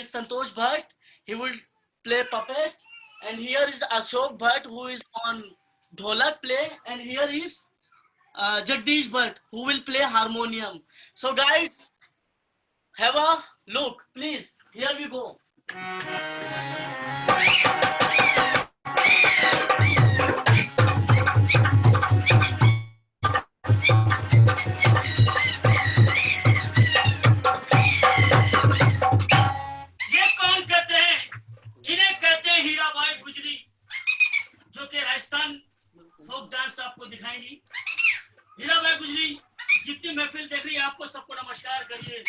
is Santosh Bhatt. He will play puppet. And here is Ashok Bhatt, who is on dholak play. And here is Jagdish Bhatt, who will play harmonium. So guys, have a look, please. Here we go. Rajasthan folk dance आपको दिखाएंगी। हीराबाई गुजरी जितनी महफिल देख रही है आपको सबको नमस्कार करिए।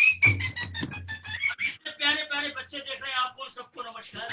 जितने प्यारे प्यारे बच्चे देख रहे हैं आपको सबको नमस्कार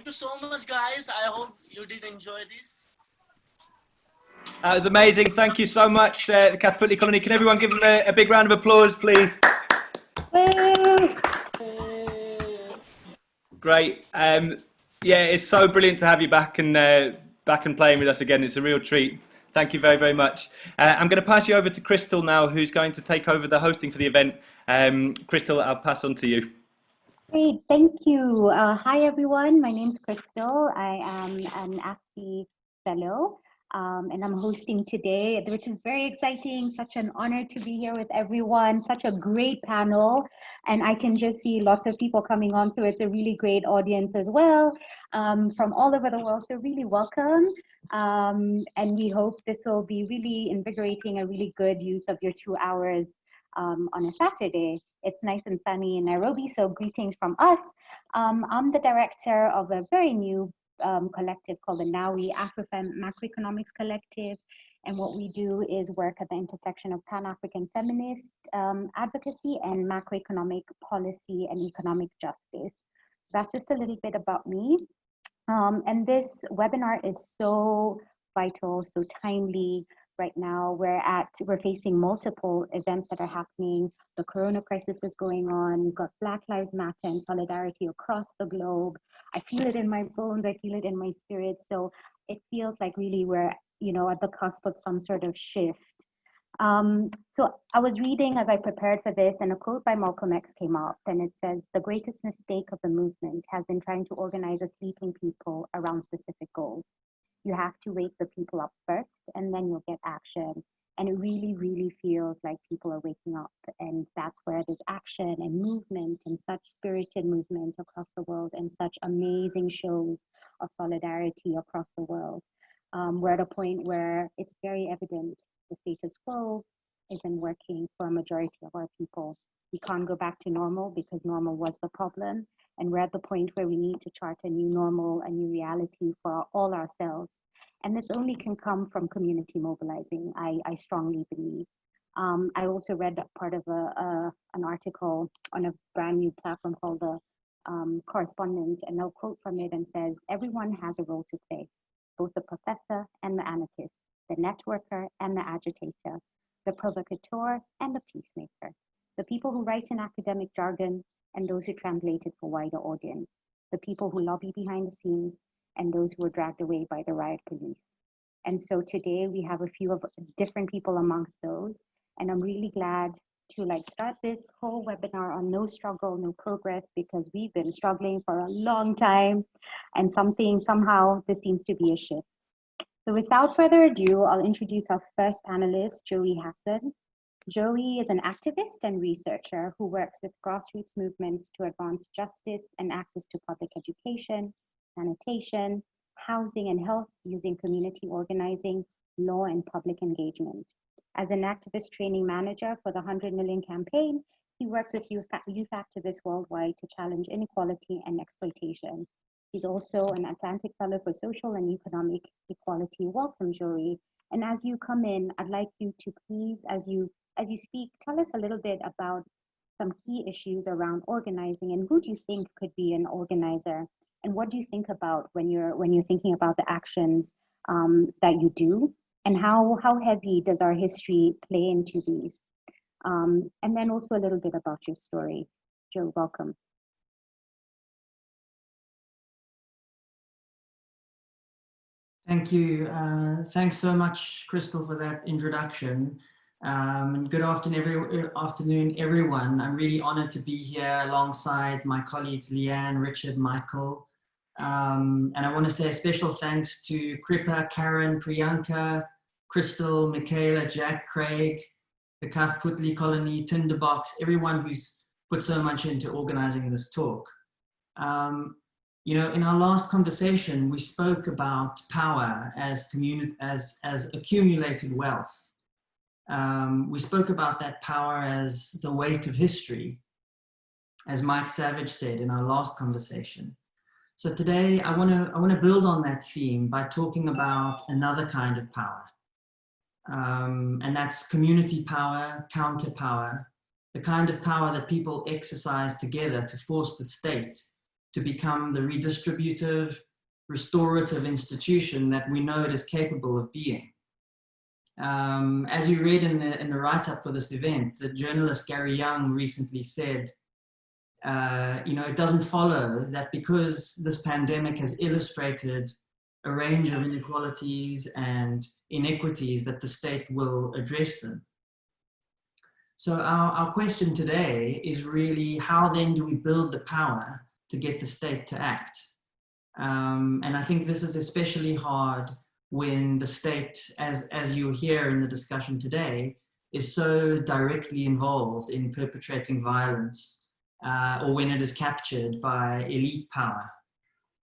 Thank you so much, guys. I hope you did enjoy this. That was amazing. Thank you so much, the Kathputli Colony. Can everyone give them a big round of applause, please? Great. Yeah, it's so brilliant to have you back and playing with us again. It's a real treat. Thank you very, very much. I'm going to pass you over to Crystal now, who's going to take over the hosting for the event. Crystal, I'll pass on to you. Great, thank you. Hi, everyone. My name's Crystal. I am an AFSI fellow, and I'm hosting today, which is very exciting. Such an honor to be here with everyone. Such a great panel, and I can just see lots of people coming on, so it's a really great audience as well, from all over the world. So really welcome, and we hope this will be really invigorating, a really good use of your 2 hours on a Saturday. It's nice and sunny in Nairobi, so greetings from us. I'm the director of a very new collective called the NAWI, Afrofem Macroeconomics Collective. And what we do is work at the intersection of Pan-African feminist advocacy and macroeconomic policy and economic justice. That's just a little bit about me. And this webinar is so vital, so timely. Right now, we're facing multiple events that are happening. The Corona crisis is going on. We've got Black Lives Matter and solidarity across the globe. I feel it in my bones. I feel it in my spirit. So it feels like really we're, at the cusp of some sort of shift. So I was reading as I prepared for this, and a quote by Malcolm X came up, and it says, "The greatest mistake of the movement has been trying to organize a sleeping people around specific goals. You have to wake the people up first, and then you'll get action." And it really, really feels like people are waking up. And that's where there's action and movement and such spirited movement across the world and such amazing shows of solidarity across the world. We're at a point where it's very evident the status quo isn't working for a majority of our people. We can't go back to normal because normal was the problem. And we're at the point where we need to chart a new normal, a new reality for all ourselves. And this only can come from community mobilizing, I strongly believe. I also read part of an article on a brand new platform called the Correspondent, and I'll quote from it and says, "Everyone has a role to play, both the professor and the anarchist, the networker and the agitator, the provocateur and the peacemaker, the people who write in academic jargon and those who translate it for wider audience, the people who lobby behind the scenes and those who were dragged away by the riot police." And so today we have a few of different people amongst those, and I'm really glad to start this whole webinar on no struggle, no progress, because we've been struggling for a long time, and somehow this seems to be a shift. So without further ado, I'll introduce our first panelist, Joey Hasson. Joey is an activist and researcher who works with grassroots movements to advance justice and access to public education, sanitation, housing and health using community organizing, law and public engagement. As an activist training manager for the 100 Million campaign, he works with youth activists worldwide to challenge inequality and exploitation. He's also an Atlantic Fellow for Social and Economic Equality. Welcome, Joey. And as you come in, I'd like you to please, as you speak, tell us a little bit about some key issues around organizing and who do you think could be an organizer, and what do you think about when you're thinking about the actions that you do, and how heavy does our history play into these, and then also a little bit about your story. Joe, welcome. Thank you. Thanks so much, Crystal, for that introduction. And good afternoon, everyone. I'm really honored to be here alongside my colleagues, Leanne, Richard, Michael. And I want to say a special thanks to Kripa, Karen, Priyanka, Crystal, Michaela, Jack, Craig, the Kathputli Colony, Tinderbox, everyone who's put so much into organizing this talk. In our last conversation, we spoke about power as accumulated wealth. We spoke about that power as the weight of history, as Mike Savage said in our last conversation. So today I want to build on that theme by talking about another kind of power, and that's community power, counter power, the kind of power that people exercise together to force the state to become the redistributive, restorative institution that we know it is capable of being. As you read in the write-up for this event, the journalist Gary Young recently said, it doesn't follow that because this pandemic has illustrated a range of inequalities and inequities that the state will address them. So our question today is really, how then do we build the power to get the state to act? And I think this is especially hard when the state, as you hear in the discussion today, is so directly involved in perpetrating violence, or when it is captured by elite power.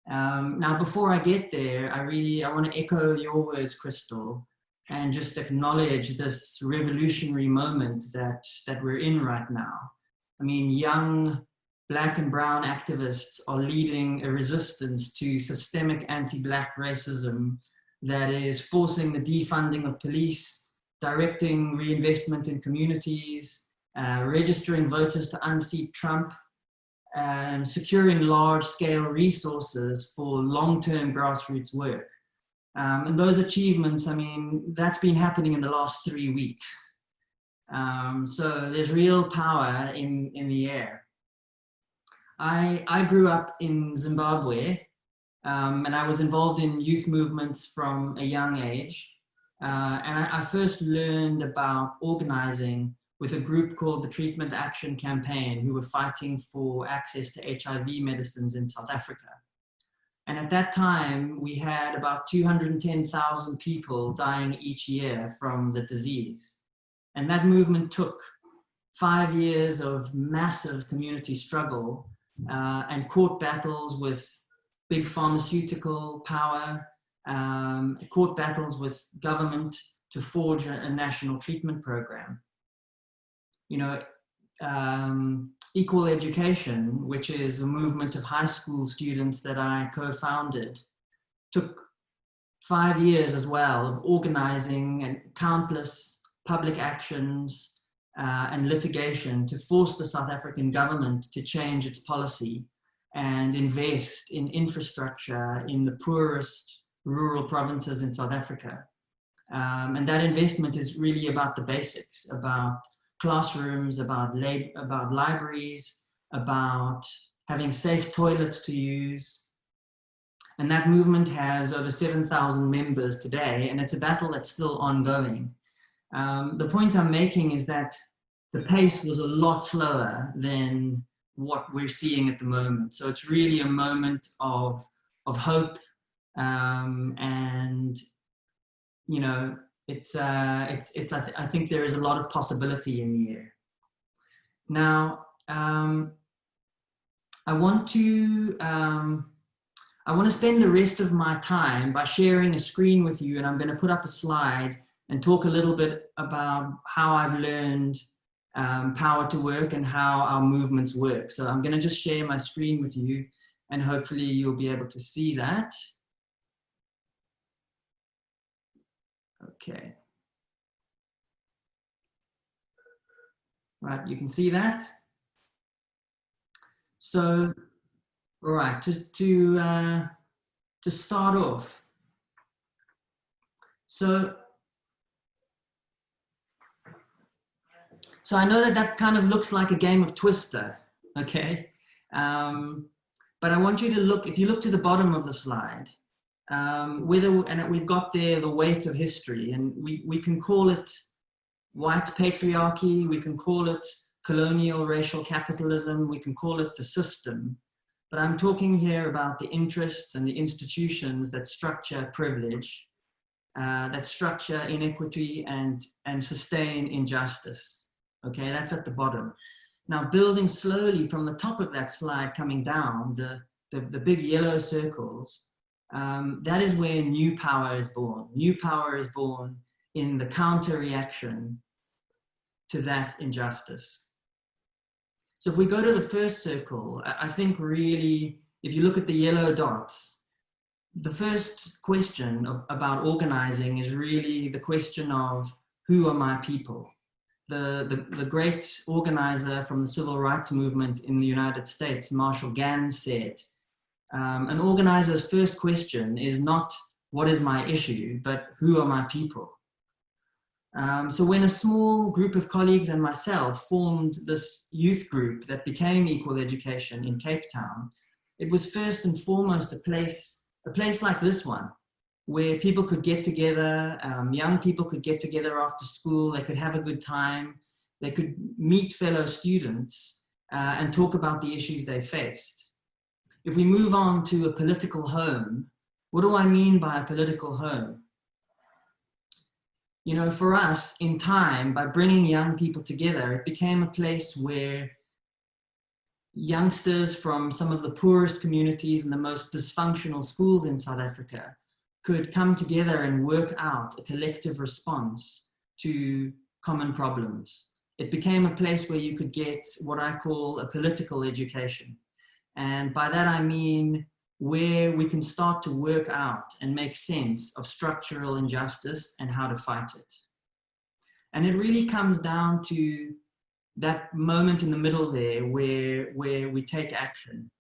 Now, before I get there, I want to echo your words, Crystal, and just acknowledge this revolutionary moment that we're in right now. I mean, young Black and brown activists are leading a resistance to systemic anti-Black racism that is forcing the defunding of police, directing reinvestment in communities, registering voters to unseat Trump, and securing large-scale resources for long-term grassroots work. And those achievements, I mean, that's been happening in the last 3 weeks. So there's real power in the air. I grew up in Zimbabwe, and I was involved in youth movements from a young age. And I first learned about organizing with a group called the Treatment Action Campaign, who were fighting for access to HIV medicines in South Africa. And at that time, we had about 210,000 people dying each year from the disease. And that movement took 5 years of massive community struggle and court battles with big pharmaceutical power, court battles with government to forge a national treatment program. Equal Education, which is a movement of high school students that I co-founded, took 5 years as well of organizing and countless public actions and litigation to force the South African government to change its policy and invest in infrastructure in the poorest rural provinces in South Africa. And that investment is really about the basics, about classrooms, about libraries, about having safe toilets to use. And that movement has over 7,000 members today, and it's a battle that's still ongoing. The point I'm making is that the pace was a lot slower than what we're seeing at the moment. So it's really a moment of hope, and I think there is a lot of possibility in the air. Now, I want to spend the rest of my time by sharing a screen with you, and I'm going to put up a slide and talk a little bit about how I've learned power to work and how our movements work. So I'm going to just share my screen with you, and hopefully you'll be able to see that. Okay. Right, you can see that. So, all right, to start off. So I know that kind of looks like a game of Twister, okay? But I want you to look, if you look to the bottom of the slide, and we've got there the weight of history, and we can call it white patriarchy, we can call it colonial racial capitalism, we can call it the system, but I'm talking here about the interests and the institutions that structure privilege, that structure inequity and sustain injustice. Okay, that's at the bottom. Now, building slowly from the top of that slide, coming down, the big yellow circles, that is where new power is born. New power is born in the counter-reaction to that injustice. So if we go to the first circle, I think really, if you look at the yellow dots, the first question about organizing is really the question of, who are my people? the great organizer from the civil rights movement in the United States, Marshall Gans, said, an organizer's first question is not what is my issue, but who are my people? So when a small group of colleagues and myself formed this youth group that became Equal Education in Cape Town, it was first and foremost a place like this one, where people could get together, young people could get together after school, they could have a good time, they could meet fellow students and talk about the issues they faced. If we move on to a political home, what do I mean by a political home? You know, for us, in time, by bringing young people together, it became a place where youngsters from some of the poorest communities and the most dysfunctional schools in South Africa could come together and work out a collective response to common problems. It became a place where you could get what I call a political education. And by that I mean where we can start to work out and make sense of structural injustice and how to fight it. And it really comes down to that moment in the middle there where we take action.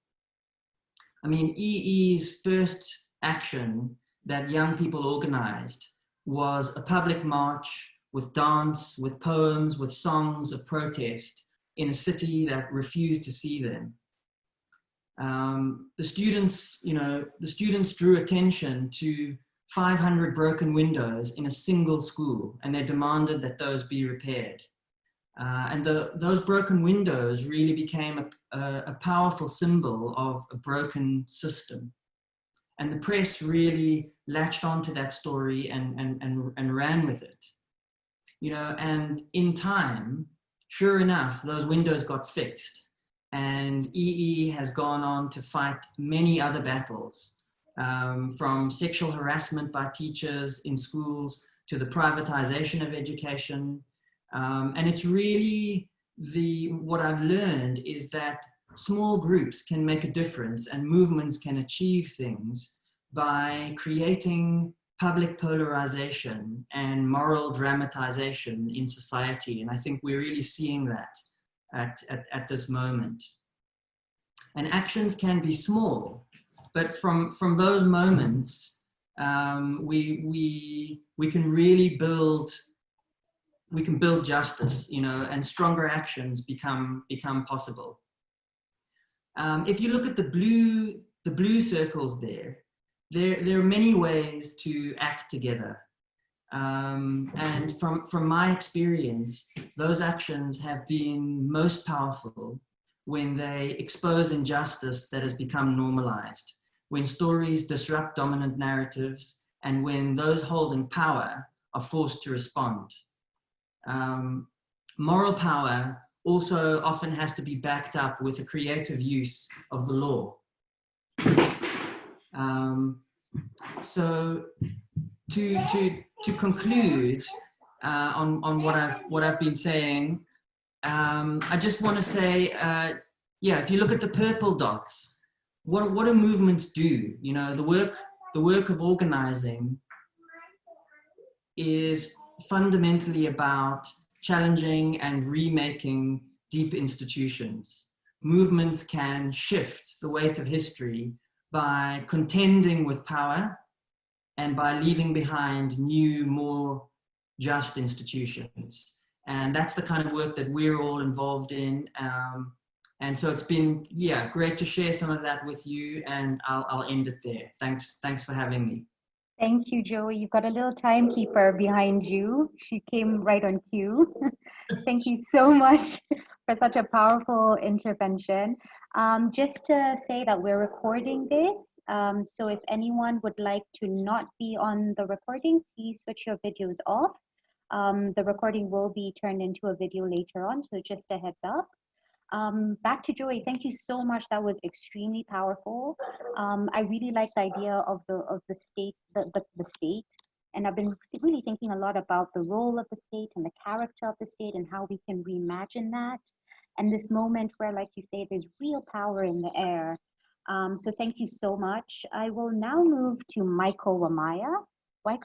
I mean, EE's first action that young people organized was a public march with dance, with poems, with songs of protest in a city that refused to see them. The students drew attention to 500 broken windows in a single school, and they demanded that those be repaired. And those broken windows really became a powerful symbol of a broken system. And the press really latched onto that story and ran with it. You know, and in time, sure enough, those windows got fixed. And EE has gone on to fight many other battles, from sexual harassment by teachers in schools to the privatization of education. And it's really what I've learned is that small groups can make a difference and movements can achieve things by creating public polarization and moral dramatization in society. And I think we're really seeing that at this moment. And actions can be small, but from those moments, we can really build justice, you know, and stronger actions become possible. If you look at the blue circles there are many ways to act together. And from my experience, those actions have been most powerful when they expose injustice that has become normalized, when stories disrupt dominant narratives, and when those holding power are forced to respond. Moral power also often has to be backed up with a creative use of the law. So to conclude on what I've been saying, I just want to say, yeah, if you look at the purple dots, what do movements do? You know, the work of organizing is fundamentally about challenging and remaking deep institutions. Movements can shift the weight of history by contending with power and by leaving behind new, more just institutions. And that's the kind of work that we're all involved in. And so it's been, yeah, great to share some of that with you, and I'll end it there. Thanks for having me. Thank you, Joey. You've got a little timekeeper behind you. She came right on cue. Thank you so much for such a powerful intervention. Just to say that we're recording this. So if anyone would like to not be on the recording, please switch your videos off. The recording will be turned into a video later on, so just a heads up. Back to Joey. Thank you so much. That was extremely powerful. I really like the idea of the state, the state, and I've been really thinking a lot about the role of the state and the character of the state and how we can reimagine that. And this moment where, like you say, there's real power in the air. So thank you so much. I will now move to Michael Wamaya.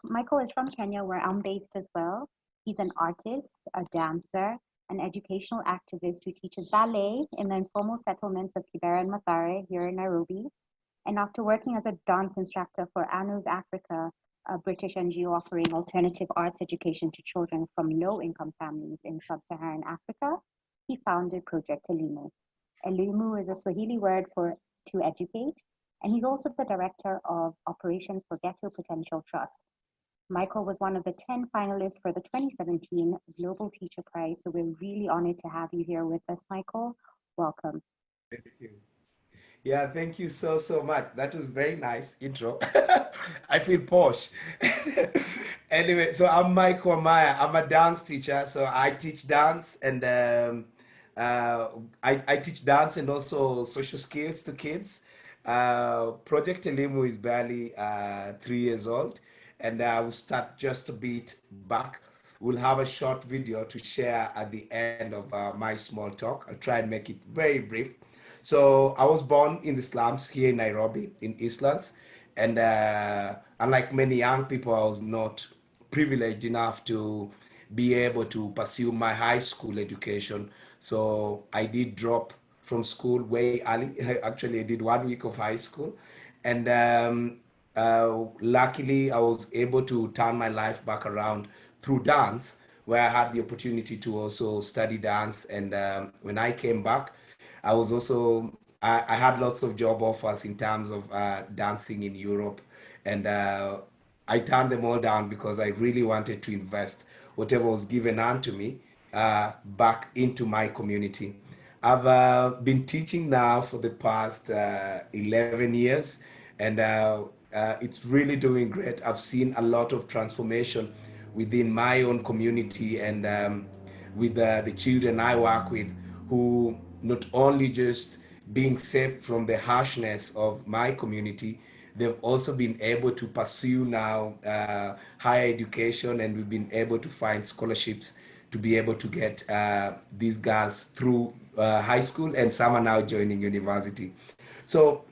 Michael is from Kenya, where I'm based as well. He's an artist, a dancer, an educational activist who teaches ballet in the informal settlements of Kibera and Mathare here in Nairobi. And after working as a dance instructor for ANU's Africa, a British NGO offering alternative arts education to children from low-income families in sub-Saharan Africa, he founded Project Elimu. Elimu is a Swahili word for to educate, and he's also the director of operations for Ghetto Potential Trust. Michael was one of the 10 finalists for the 2017 Global Teacher Prize, so we're really honored to have you here with us, Michael. Welcome. Thank you. Yeah, thank you so much. That was very nice intro. I feel posh. Anyway, so I'm Mike Wamaya. I'm a dance teacher. So I teach dance and I teach dance and also social skills to kids. Project Elimu is barely 3 years old, and I will start just a bit back. We'll have a short video to share at the end of my small talk. I'll try and make it very brief. So I was born in the slums here in Nairobi, in Eastlands, and unlike many young people, I was not privileged enough to be able to pursue my high school education. So I did drop from school way early. Actually, I did 1 week of high school, and luckily I was able to turn my life back around through dance, where I had the opportunity to also study dance. And when I came back, I was also I had lots of job offers in terms of dancing in Europe, and I turned them all down because I really wanted to invest whatever was given unto me back into my community. I've been teaching now for the past 11 years, and it's really doing great. I've seen a lot of transformation within my own community and with the children I work with, who not only just being safe from the harshness of my community, they've also been able to pursue now higher education, and we've been able to find scholarships to be able to get these girls through high school, and some are now joining university. So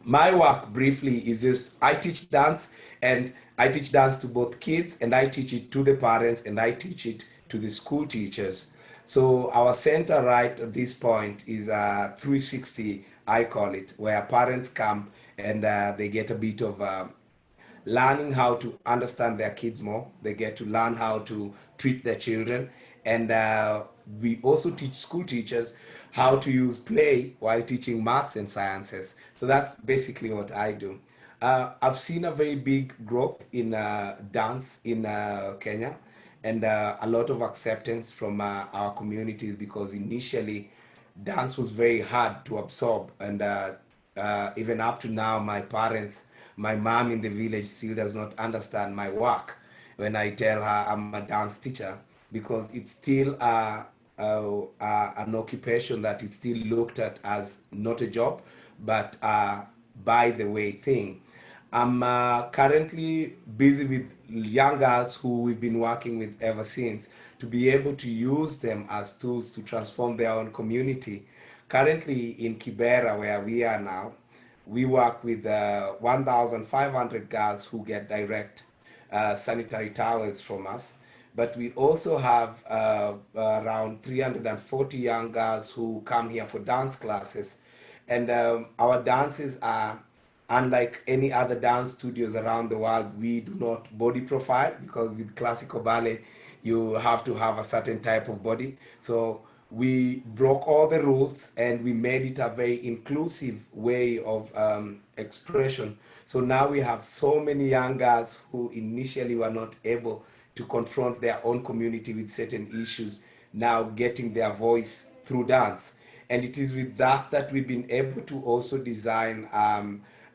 my work briefly is just I teach dance, and I teach dance to both kids, and I teach it to the parents, and I teach it to the school teachers. So our center right at this point is 360, I call it, where parents come and they get a bit of learning how to understand their kids more. They get to learn how to treat their children. And we also teach school teachers how to use play while teaching maths and sciences. So that's basically what I do. I've seen a very big growth in dance in Kenya, and a lot of acceptance from our communities, because initially dance was very hard to absorb. And even up to now, my parents, my mom in the village still does not understand my work when I tell her I'm a dance teacher, because it's still an occupation that is still looked at as not a job, but by the way thing. I'm currently busy with young girls who we've been working with ever since, to be able to use them as tools to transform their own community. Currently in Kibera, where we are now, we work with 1,500 girls who get direct sanitary towels from us. But we also have around 340 young girls who come here for dance classes. And our dances are unlike any other dance studios around the world. We do not body profile, because with classical ballet, you have to have a certain type of body. So we broke all the rules, and we made it a very inclusive way of expression. So now we have so many young girls who initially were not able to confront their own community with certain issues, now getting their voice through dance. And it is with that that we've been able to also design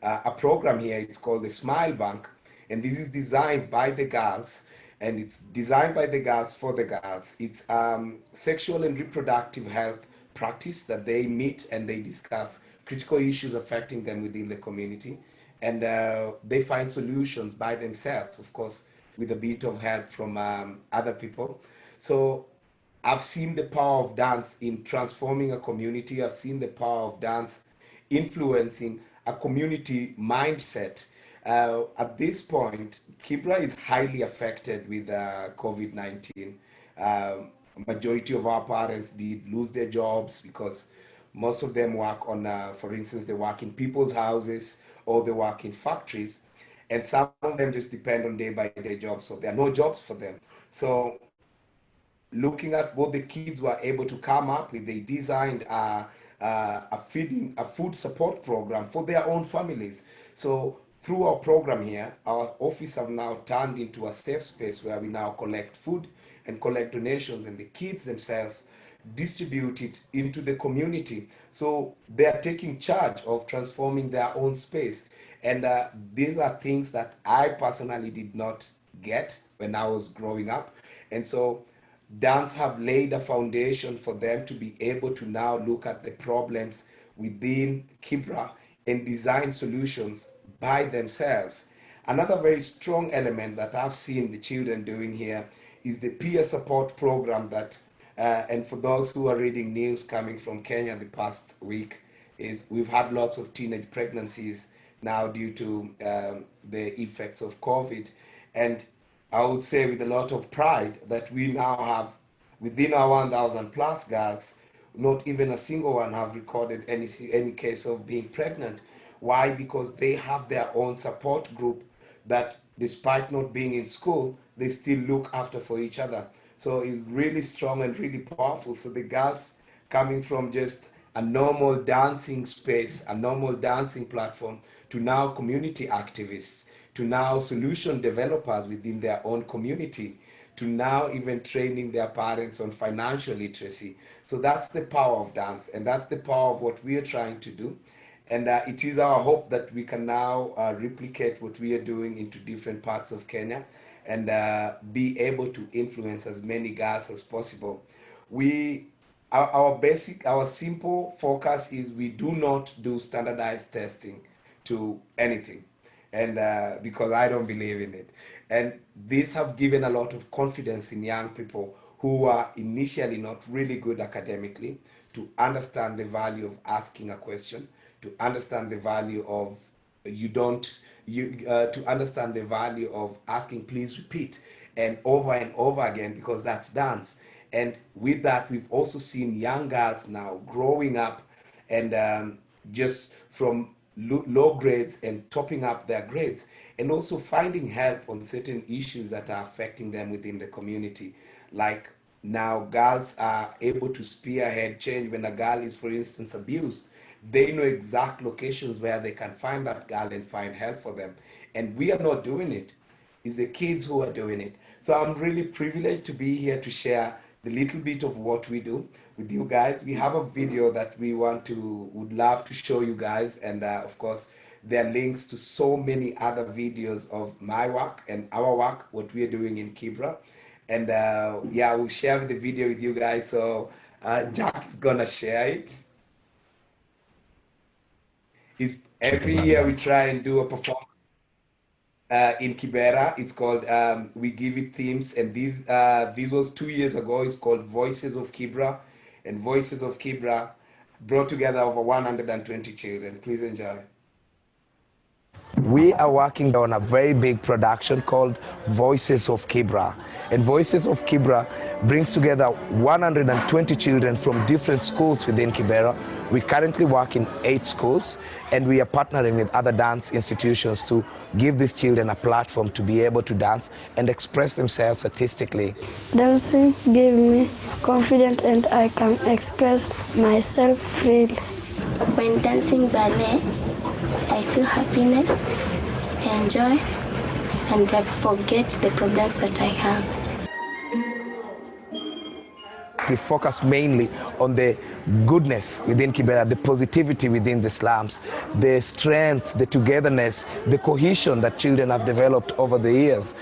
a program here. It's called the Smile Bank, and this is designed by the girls, and it's designed by the girls for the girls. It's sexual and reproductive health practice that they meet and they discuss critical issues affecting them within the community, and they find solutions by themselves, of course, with a bit of help from other people. So I've seen the power of dance in transforming a community. I've seen the power of dance influencing a community mindset. At this point, Kibera is highly affected with COVID-19. Majority of our parents did lose their jobs because most of them work on, for instance, they work in people's houses or they work in factories. And some of them just depend on day-by-day jobs, so there are no jobs for them. So looking at what the kids were able to come up with, they designed a food support program for their own families. So through our program here, our office have now turned into a safe space where we now collect food and collect donations, and the kids themselves distribute it into the community. So they are taking charge of transforming their own space. And these are things that I personally did not get when I was growing up. And so dance have laid a foundation for them to be able to now look at the problems within Kibera and design solutions by themselves. Another very strong element that I've seen the children doing here is the peer support program that, and for those who are reading news coming from Kenya the past week, is we've had lots of teenage pregnancies now due to the effects of COVID. And I would say with a lot of pride that we now have, within our 1,000 plus girls, not even a single one have recorded any case of being pregnant. Why? Because they have their own support group that, despite not being in school, they still look after for each other. So it's really strong and really powerful. So the girls coming from just a normal dancing space, a normal dancing platform, to now community activists, to now solution developers within their own community, to now even training their parents on financial literacy. So that's the power of dance, and that's the power of what we are trying to do. And it is our hope that we can now replicate what we are doing into different parts of Kenya and be able to influence as many girls as possible. Our simple focus is we do not do standardized testing to anything, and because I don't believe in it. And these have given a lot of confidence in young people who are initially not really good academically to understand the value of asking a question, to understand the value of to understand the value of asking please repeat and over again, because that's dance. And with that, we've also seen young girls now growing up and just from low grades and topping up their grades, and also finding help on certain issues that are affecting them within the community. Like now girls are able to spearhead change. When a girl is, for instance, abused, they know exact locations where they can find that girl and find help for them. And we are not doing it. It's the kids who are doing it. So I'm really privileged to be here to share the little bit of what we do with you guys. We have a video that we would love to show you guys. And of course, there are links to so many other videos of my work and our work, what we are doing in Kibera. And yeah, we'll share the video with you guys. So Jack is gonna share it. Every year we try and do a performance in Kibera. It's called, we give it themes, and this was 2 years ago. It's called Voices of Kibera, and Voices of Kibera brought together over 120 children. Please enjoy. We are working on a very big production called Voices of Kibera. And Voices of Kibera brings together 120 children from different schools within Kibera. We currently work in 8 schools, and we are partnering with other dance institutions to give these children a platform to be able to dance and express themselves artistically. Dancing gave me confidence and I can express myself freely. When dancing ballet, I feel happiness, enjoy, and I forget the problems that I have. We focus mainly on the goodness within Kibera, the positivity within the slums, the strength, the togetherness, the cohesion that children have developed over the years.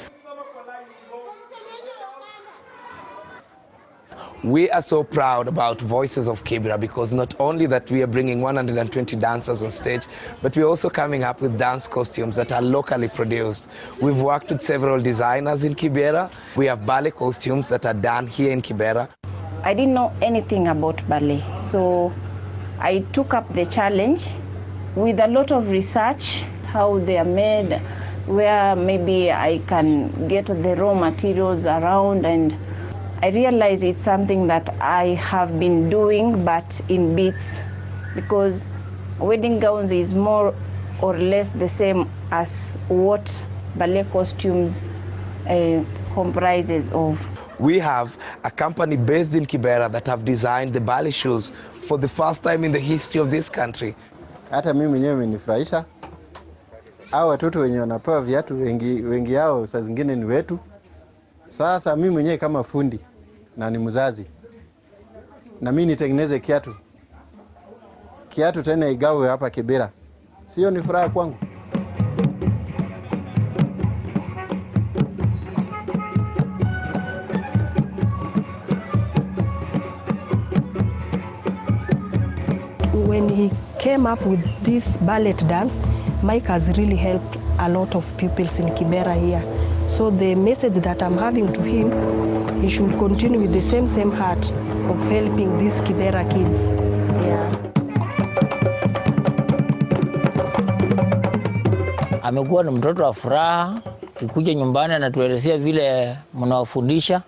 We are so proud about Voices of Kibera because not only that we are bringing 120 dancers on stage, but we're also coming up with dance costumes that are locally produced. We've worked with several designers in Kibera. We have ballet costumes that are done here in Kibera. I didn't know anything about ballet, so I took up the challenge with a lot of research. how they are made, where maybe I can get the raw materials around, and I realize it's something that I have been doing, but in bits, because wedding gowns is more or less the same as what ballet costumes comprises of. We have a company based in Kibera that have designed the ballet shoes for the first time in the history of this country. Hata mimi mwenyewe imenifurahisha. Hao watoto wenye wanapewa viatu wengi yao saa zingine ni wetu. Sasa mimi mwenyewe kama fundi na ni mzazi, na mimi nitengeneze kiatu tena igawe hapa Kibera. Sio ni furaha kwangu? When he came up with this ballet dance, Mike has really helped a lot of pupils in Kibera here. So the message that I'm having to him, he should continue with the same heart of helping these Kibera kids. Yeah. Amekuwa ni mtoto wa furaha, kikuja nyumbani anatuelezea vile mnawafundisha,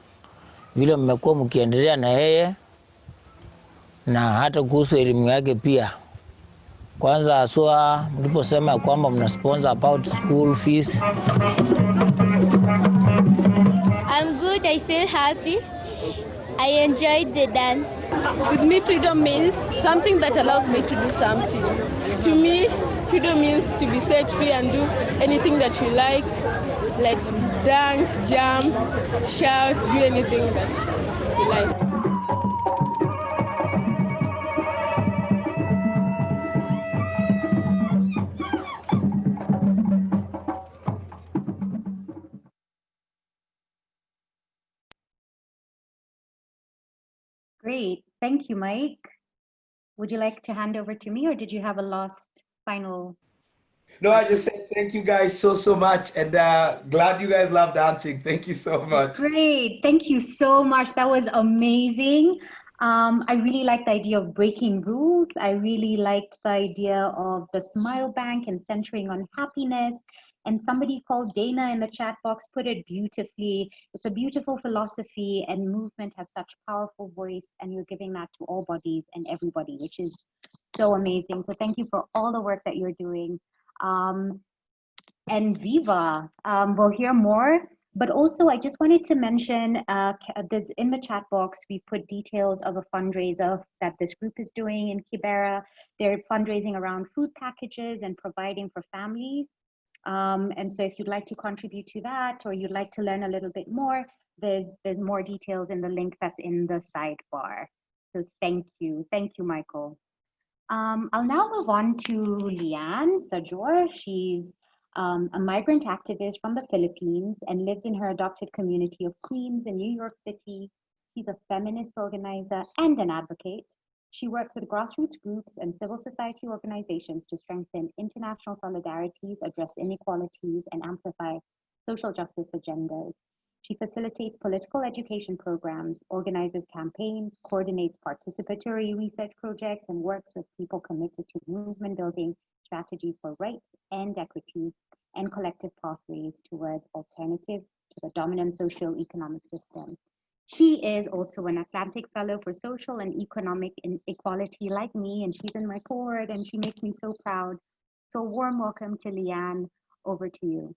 vile mmekuwa mkiendelea na yeye, na hata kuhusu elimu yake pia. Kwanza aswa mliposema kwamba mna sponsor about school fees. I'm good, I feel happy. I enjoyed the dance. With me, freedom means something that allows me to do something. To me, freedom means to be set free and do anything that you like dance, jump, shout, do anything that you like. Great. Thank you, Mike. Would you like to hand over to me, or did you have a last final? No, I just said thank you guys so much, and glad you guys love dancing. Thank you so much. Great. Thank you so much. That was amazing. I really liked the idea of breaking rules. I really liked the idea of the smile bank and centering on happiness. And somebody called Dana in the chat box put it beautifully. It's a beautiful philosophy, and movement has such powerful voice, and you're giving that to all bodies and everybody, which is so amazing. So thank you for all the work that you're doing. And Viva, we'll hear more. But also, I just wanted to mention, in the chat box, we put details of a fundraiser that this group is doing in Kibera. They're fundraising around food packages and providing for families. And so if you'd like to contribute to that, or you'd like to learn a little bit more, there's more details in the link that's in the sidebar. So thank you, Michael. I'll now move on to Leanne Sajor. She's a migrant activist from the Philippines and lives in her adopted community of Queens in New York City. She's a feminist organizer and an advocate. She works with grassroots groups and civil society organizations to strengthen international solidarities, address inequalities, and amplify social justice agendas. She facilitates political education programs, organizes campaigns, coordinates participatory research projects, and works with people committed to movement building strategies for rights and equity and collective pathways towards alternatives to the dominant socio-economic system. She is also an Atlantic Fellow for Social and Economic Equality like me, and she's in my cohort, and she makes me so proud. So warm welcome to Leanne. Over to you.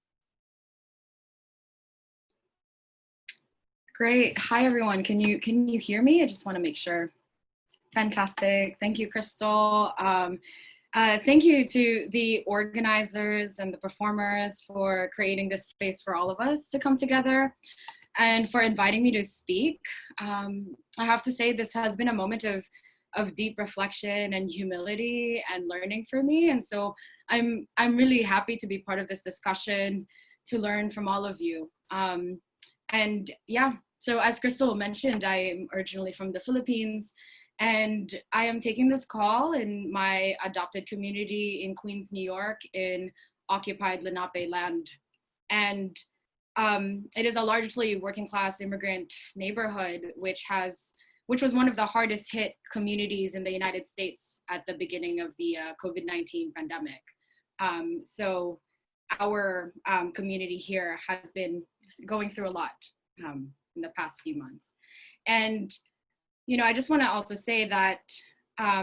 Great. Hi, everyone. Can you hear me? I just want to make sure. Fantastic. Thank you, Crystal. Thank you to the organizers and the performers for creating this space for all of us to come together, and for inviting me to speak. I have to say this has been a moment of deep reflection and humility and learning for me. And so I'm really happy to be part of this discussion, to learn from all of you. And yeah, so as Crystal mentioned, I am originally from the Philippines, and I am taking this call in my adopted community in Queens, New York, in occupied Lenape land. And it is a largely working class immigrant neighborhood, which was one of the hardest hit communities in the United States at the beginning of the COVID-19 pandemic. So our community here has been going through a lot in the past few months. And, you know, I just want to also say that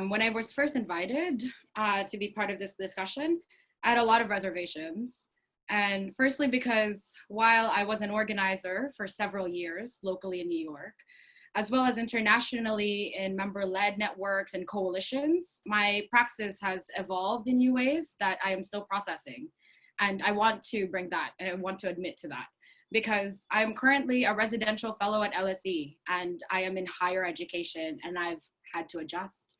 when I was first invited to be part of this discussion, I had a lot of reservations. And firstly, because while I was an organizer for several years locally in New York, as well as internationally in member-led networks and coalitions, my praxis has evolved in new ways that I am still processing. And I want to bring that, and I want to admit to that, because I'm currently a residential fellow at LSE, and I am in higher education, and I've had to adjust.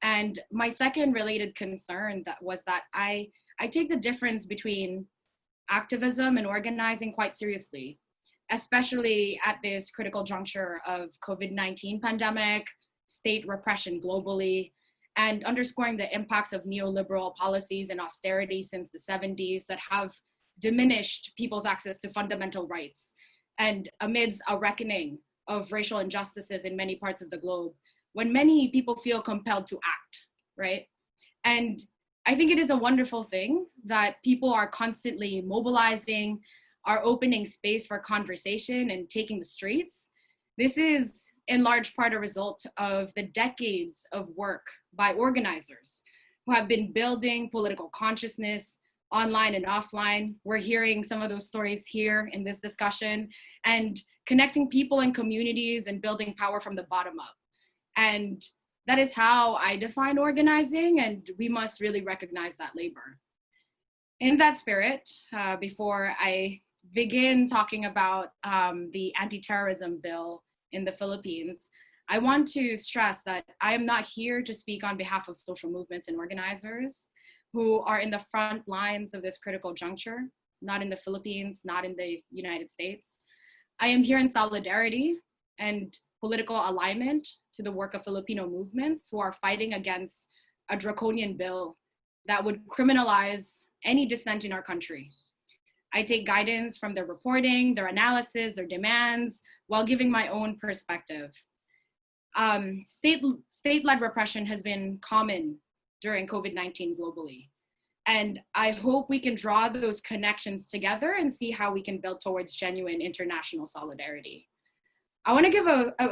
And my second related concern was that I take the difference between activism and organizing quite seriously, especially at this critical juncture of COVID-19 pandemic, state repression globally, and underscoring the impacts of neoliberal policies and austerity since the 70s that have diminished people's access to fundamental rights. And amidst a reckoning of racial injustices in many parts of the globe, when many people feel compelled to act, right? And I think it is a wonderful thing that people are constantly mobilizing, are opening space for conversation and taking the streets. This is in large part a result of the decades of work by organizers who have been building political consciousness online and offline. We're hearing some of those stories here in this discussion, and connecting people and communities and building power from the bottom up. And that is how I define organizing, and we must really recognize that labor. In that spirit, before I begin talking about the anti-terrorism bill in the Philippines, I want to stress that I am not here to speak on behalf of social movements and organizers who are in the front lines of this critical juncture, not in the Philippines, not in the United States. I am here in solidarity and political alignment to the work of Filipino movements who are fighting against a draconian bill that would criminalize any dissent in our country. I take guidance from their reporting, their analysis, their demands, while giving my own perspective. State-led repression has been common during COVID-19 globally. And I hope we can draw those connections together and see how we can build towards genuine international solidarity. I want to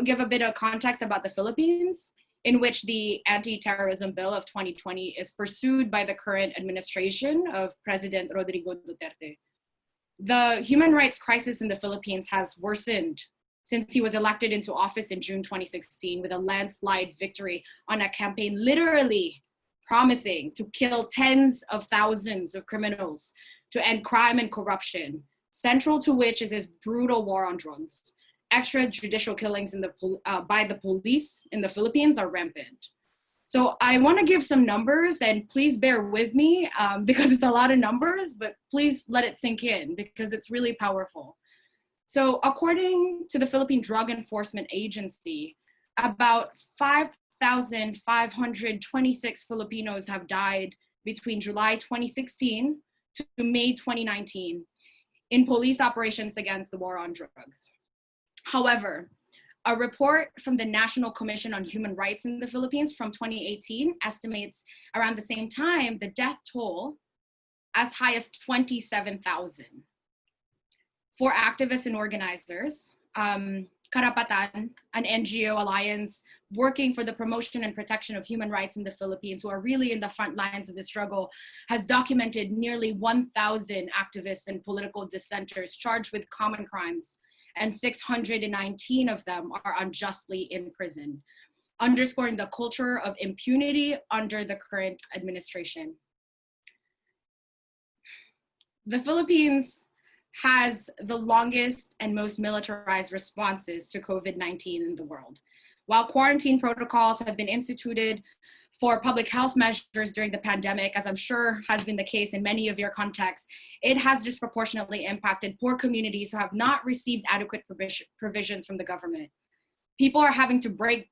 give a bit of context about the Philippines, in which the Anti-Terrorism Bill of 2020 is pursued by the current administration of President Rodrigo Duterte. The human rights crisis in the Philippines has worsened since he was elected into office in June 2016 with a landslide victory on a campaign literally promising to kill tens of thousands of criminals to end crime and corruption, central to which is his brutal war on drugs. Extrajudicial killings by the police in the Philippines are rampant. So I want to give some numbers, and please bear with me because it's a lot of numbers, but please let it sink in because it's really powerful. So according to the Philippine Drug Enforcement Agency, about 5,526 Filipinos have died between July 2016 to May 2019 in police operations against the war on drugs. However, a report from the National Commission on Human Rights in the Philippines from 2018 estimates around the same time the death toll as high as 27,000. For activists and organizers, Karapatan, an NGO alliance working for the promotion and protection of human rights in the Philippines, who are really in the front lines of the struggle, has documented nearly 1,000 activists and political dissenters charged with common crimes, and 619 of them are unjustly imprisoned, underscoring the culture of impunity under the current administration. The Philippines has the longest and most militarized responses to COVID-19 in the world. While quarantine protocols have been instituted for public health measures during the pandemic, as I'm sure has been the case in many of your contexts, it has disproportionately impacted poor communities who have not received adequate provisions from the government. People are having to break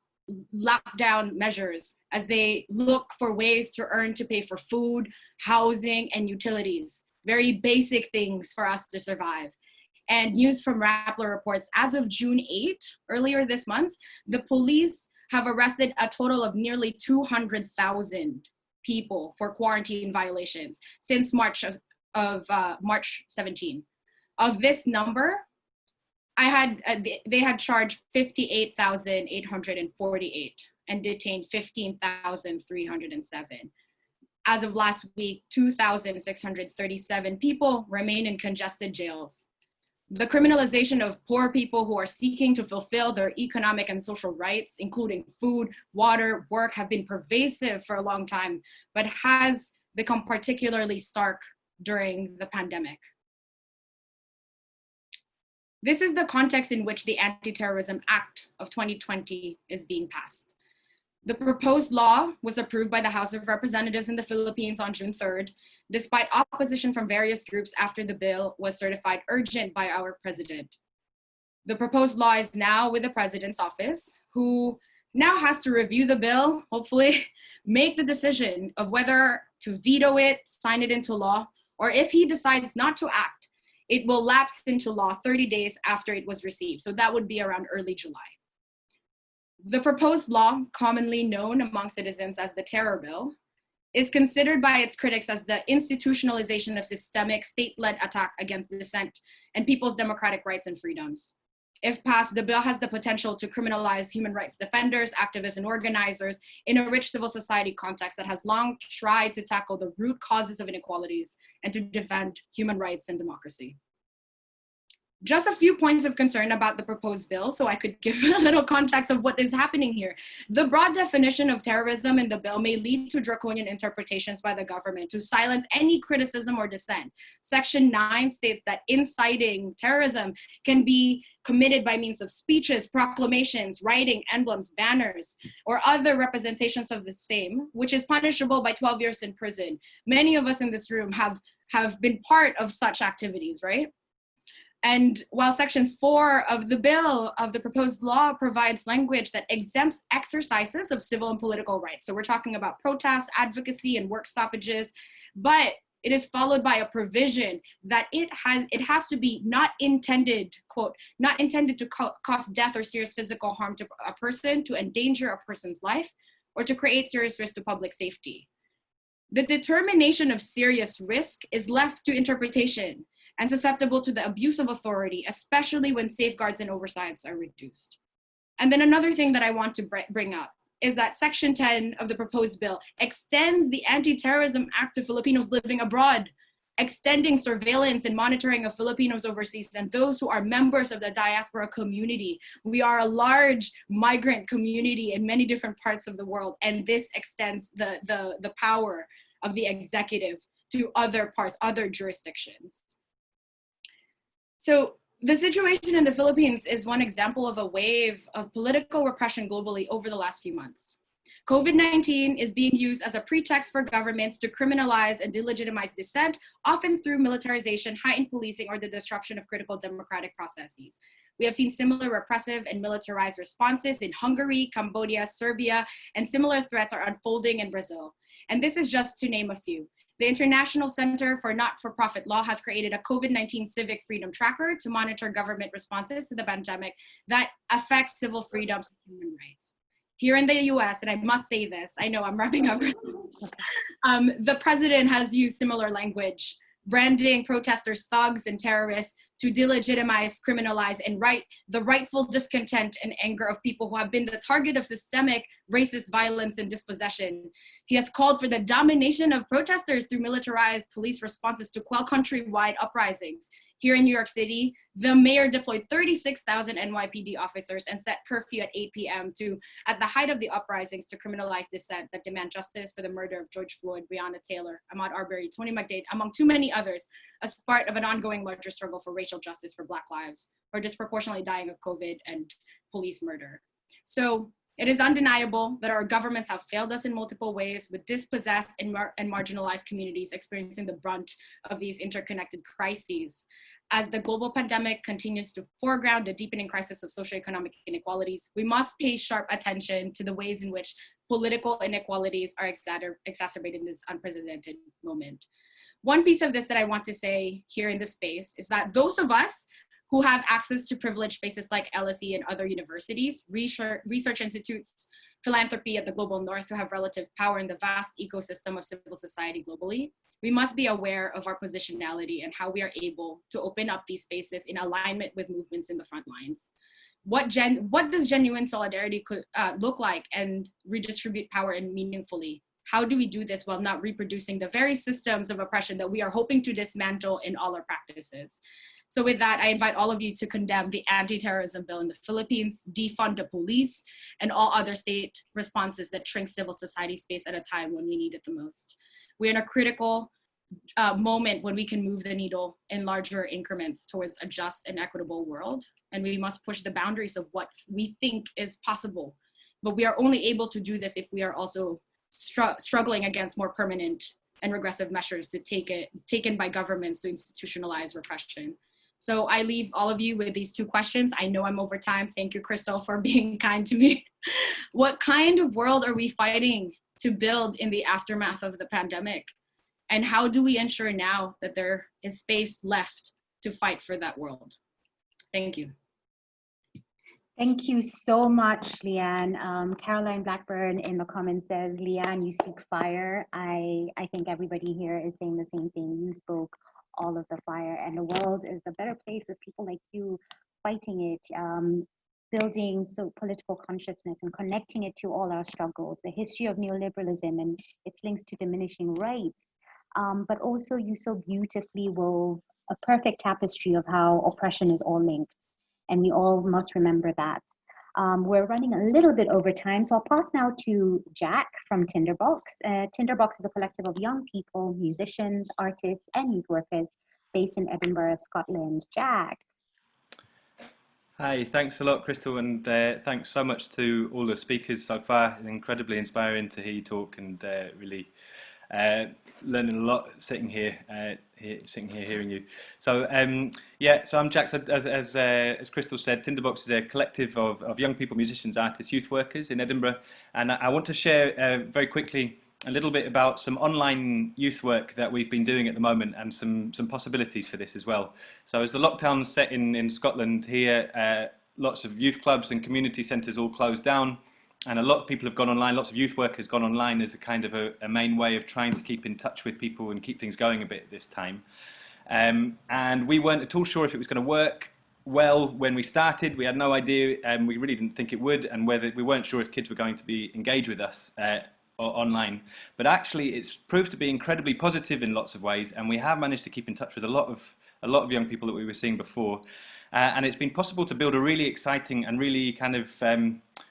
lockdown measures as they look for ways to earn to pay for food, housing, and utilities. Very basic things for us to survive. And news from Rappler reports, as of June 8, earlier this month, the police have arrested a total of nearly 200,000 people for quarantine violations since March 17. Of this number, they had charged 58,848 and detained 15,307. As of last week, 2,637 people remain in congested jails. The criminalization of poor people who are seeking to fulfill their economic and social rights, including food, water, work, have been pervasive for a long time, but has become particularly stark during the pandemic. This is the context in which the Anti-Terrorism Act of 2020 is being passed. The proposed law was approved by the House of Representatives in the Philippines on June 3rd, despite opposition from various groups after the bill was certified urgent by our president. The proposed law is now with the president's office, who now has to review the bill, hopefully, make the decision of whether to veto it, sign it into law, or if he decides not to act, it will lapse into law 30 days after it was received. So that would be around early July. The proposed law, commonly known among citizens as the Terror Bill, is considered by its critics as the institutionalization of systemic state-led attack against dissent and people's democratic rights and freedoms. If passed, the bill has the potential to criminalize human rights defenders, activists, and organizers in a rich civil society context that has long tried to tackle the root causes of inequalities and to defend human rights and democracy. Just a few points of concern about the proposed bill, so I could give a little context of what is happening here. The broad definition of terrorism in the bill may lead to draconian interpretations by the government to silence any criticism or dissent. Section 9 states that inciting terrorism can be committed by means of speeches, proclamations, writing, emblems, banners, or other representations of the same, which is punishable by 12 years in prison. Many of us in this room have been part of such activities, right? And while Section 4 of the bill, of the proposed law, provides language that exempts exercises of civil and political rights. So we're talking about protest, advocacy, and work stoppages, but it is followed by a provision that it has to be not intended, quote, not intended to cause death or serious physical harm to a person, to endanger a person's life, or to create serious risk to public safety. The determination of serious risk is left to interpretation and susceptible to the abuse of authority, especially when safeguards and oversights are reduced. And then another thing that I want to bring up is that Section 10 of the proposed bill extends the Anti-Terrorism Act to Filipinos living abroad, extending surveillance and monitoring of Filipinos overseas and those who are members of the diaspora community. We are a large migrant community in many different parts of the world, and this extends the power of the executive to other parts, other jurisdictions. So the situation in the Philippines is one example of a wave of political repression globally over the last few months. COVID-19 is being used as a pretext for governments to criminalize and delegitimize dissent, often through militarization, heightened policing, or the disruption of critical democratic processes. We have seen similar repressive and militarized responses in Hungary, Cambodia, Serbia, and similar threats are unfolding in Brazil. And this is just to name a few. The International Center for Not-for-Profit Law has created a COVID-19 civic freedom tracker to monitor government responses to the pandemic that affects civil freedoms and human rights. Here in the US, and I must say this, I know I'm wrapping up, the president has used similar language, branding protesters thugs and terrorists to delegitimize, criminalize, and the rightful discontent and anger of people who have been the target of systemic racist violence and dispossession. He has called for the domination of protesters through militarized police responses to quell countrywide uprisings. Here in New York City, the mayor deployed 36,000 NYPD officers and set curfew at 8 p.m. at the height of the uprisings to criminalize dissent that demand justice for the murder of George Floyd, Breonna Taylor, Ahmaud Arbery, Tony McDade, among too many others, as part of an ongoing larger struggle for racial justice for Black lives, who are disproportionately dying of COVID and police murder. So it is undeniable that our governments have failed us in multiple ways, with dispossessed and marginalized communities experiencing the brunt of these interconnected crises. As the global pandemic continues to foreground the deepening crisis of socioeconomic inequalities, we must pay sharp attention to the ways in which political inequalities are exacerbated in this unprecedented moment. One piece of this that I want to say here in this space is that those of us who have access to privileged spaces like LSE and other universities, research institutes, philanthropy at the global north, who have relative power in the vast ecosystem of civil society globally. We must be aware of our positionality and how we are able to open up these spaces in alignment with movements in the front lines. What does genuine solidarity look like and redistribute power and meaningfully? How do we do this while not reproducing the very systems of oppression that we are hoping to dismantle in all our practices? So with that, I invite all of you to condemn the anti-terrorism bill in the Philippines, defund the police, and all other state responses that shrink civil society space at a time when we need it the most. We're in a critical moment when we can move the needle in larger increments towards a just and equitable world. And we must push the boundaries of what we think is possible. But we are only able to do this if we are also struggling against more permanent and regressive measures taken by governments to institutionalize repression. So I leave all of you with these two questions. I know I'm over time. Thank you, Crystal, for being kind to me. What kind of world are we fighting to build in the aftermath of the pandemic? And how do we ensure now that there is space left to fight for that world? Thank you. Thank you so much, Leanne. Caroline Blackburn in the comments says, Leanne, you speak fire. I think everybody here is saying the same thing. You spoke all of the fire, and the world is a better place with people like you fighting it, building political consciousness and connecting it to all our struggles, the history of neoliberalism and its links to diminishing rights. But also you so beautifully wove a perfect tapestry of how oppression is all linked. And we all must remember that. We're running a little bit over time, so I'll pass now to Jack from Tinderbox. Tinderbox is a collective of young people, musicians, artists, and youth workers based in Edinburgh, Scotland. Jack. Hi, thanks a lot, Crystal, and thanks so much to all the speakers so far. Incredibly inspiring to hear you talk, and really learning a lot sitting here hearing you. So yeah, so I'm Jack. So as Crystal said, Tinderbox is a collective of young people, musicians, artists, youth workers in Edinburgh, and I want to share very quickly a little bit about some online youth work that we've been doing at the moment, and some possibilities for this as well. So as the lockdown's set in Scotland here, lots of youth clubs and community centres all closed down, and a lot of people have gone online. Lots of youth work has gone online as a kind of a main way of trying to keep in touch with people and keep things going a bit at this time. And we weren't at all sure if it was going to work well when we started. We had no idea, and we really didn't think it would, and we weren't sure if kids were going to be engaged with us online. But actually, it's proved to be incredibly positive in lots of ways, and we have managed to keep in touch with a lot of young people that we were seeing before. And it's been possible to build a really exciting and really kind of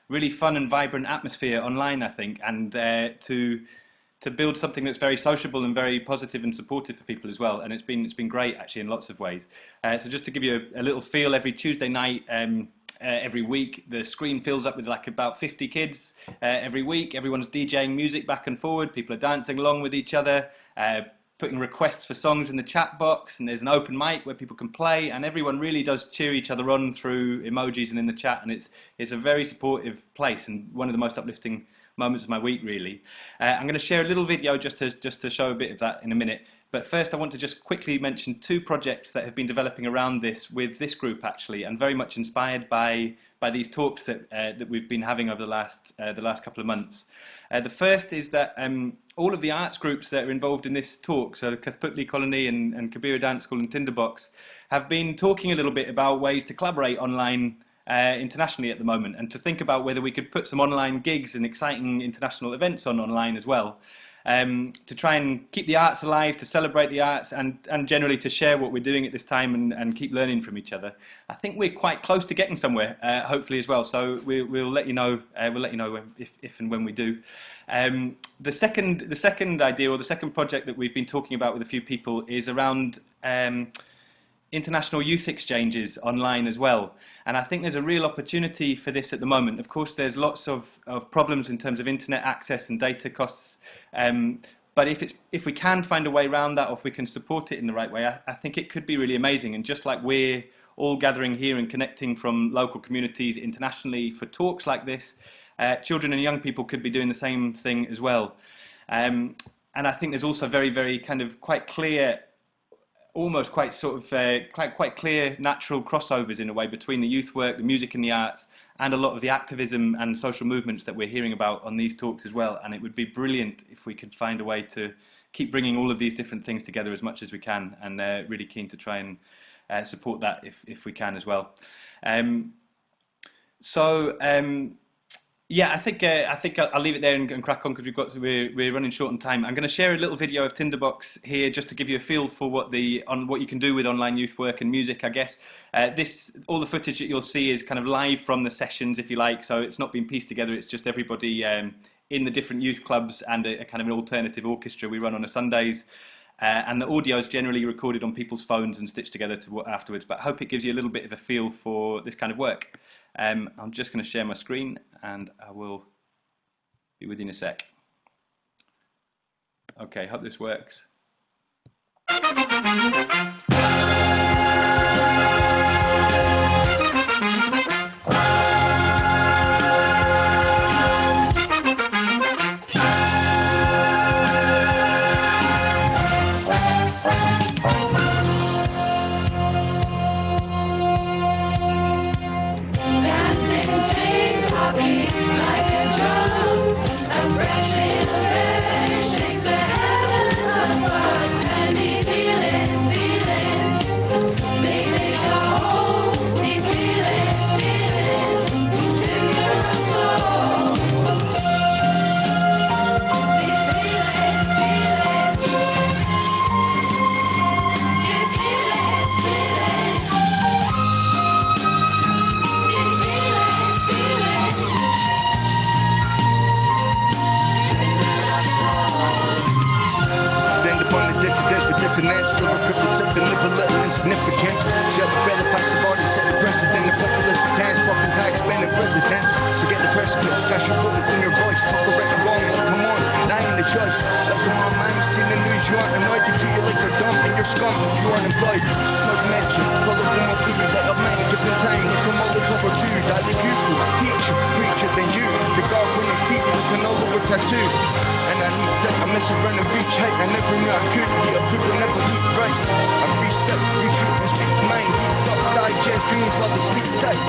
really fun and vibrant atmosphere online, I think, and to build something that's very sociable and very positive and supportive for people as well. And it's been great actually in lots of ways. So just to give you a little feel, every Tuesday night, every week, the screen fills up with like about 50 kids every week. Everyone's DJing music back and forward. People are dancing along with each other, putting requests for songs in the chat box, and there's an open mic where people can play, and everyone really does cheer each other on through emojis and in the chat, and it's a very supportive place and one of the most uplifting moments of my week, really. I'm going to share a little video just to show a bit of that in a minute. But first, I want to just quickly mention two projects that have been developing around this with this group, actually, and very much inspired by these talks that we've been having over the last couple of months. The first is that all of the arts groups that are involved in this talk, so the Kathputli Colony and Kibera Dance School and Tinderbox, have been talking a little bit about ways to collaborate online internationally at the moment, and to think about whether we could put some online gigs and exciting international events online as well. To try and keep the arts alive, to celebrate the arts, and generally to share what we're doing at this time and keep learning from each other. I think we're quite close to getting somewhere, hopefully as well. So we'll let you know. We'll let you know if and when we do. The second idea, or the second project that we've been talking about with a few people, is around international youth exchanges online as well. And I think there's a real opportunity for this at the moment. Of course, there's lots of problems in terms of internet access and data costs. But if we can find a way around that, or if we can support it in the right way, I think it could be really amazing. And just like we're all gathering here and connecting from local communities internationally for talks like this, children and young people could be doing the same thing as well. And I think there's also very, very kind of quite clear almost quite sort of quite clear natural crossovers in a way between the youth work, the music and the arts, and a lot of the activism and social movements that we're hearing about on these talks as well. And it would be brilliant if we could find a way to keep bringing all of these different things together as much as we can, and really keen to try and support that if we can as well. Yeah, I think I'll leave it there and crack on, because we're running short on time. I'm going to share a little video of Tinderbox here just to give you a feel for what you can do with online youth work and music, I guess. All the footage that you'll see is kind of live from the sessions, if you like, so it's not been pieced together. It's just everybody in the different youth clubs and a kind of an alternative orchestra we run on a Sundays. And the audio is generally recorded on people's phones and stitched together afterwards, but I hope it gives you a little bit of a feel for this kind of work. I'm just going to share my screen and I will be with you in a sec. Okay, hope this works. Dissonance, lyrical clips up and live a little insignificant. Shut the feather past the body, set the precedent. The populist pretends, fucking tax spending residents. Forget the precedent, discussion focus in your voice. Fuck a record wrong, come on, I ain't the choice. Like, come on, man, you seen the news, you aren't annoyed. They treat you like you're dumb and you're scum if you aren't employed. Smoke mention, follow them more people like a man given time. Look them all looks over too. Die the pupil, teacher, preacher than you. The God when it's deep, looking all over tattoo. And I need set, I miss a run and reach height. I never knew I could eat a food and never eat right. I reset, regroup and speak mind. Eat up, digest dreams while they sleep tight.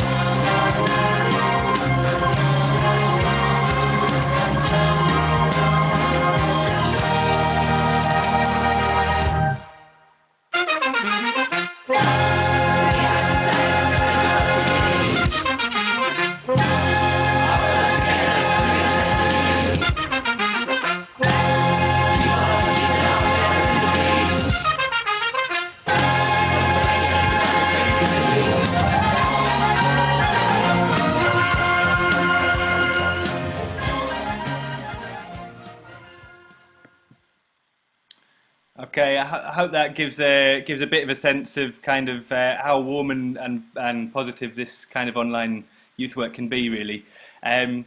Okay, I hope that gives a bit of a sense of kind of how warm and positive this kind of online youth work can be, really. I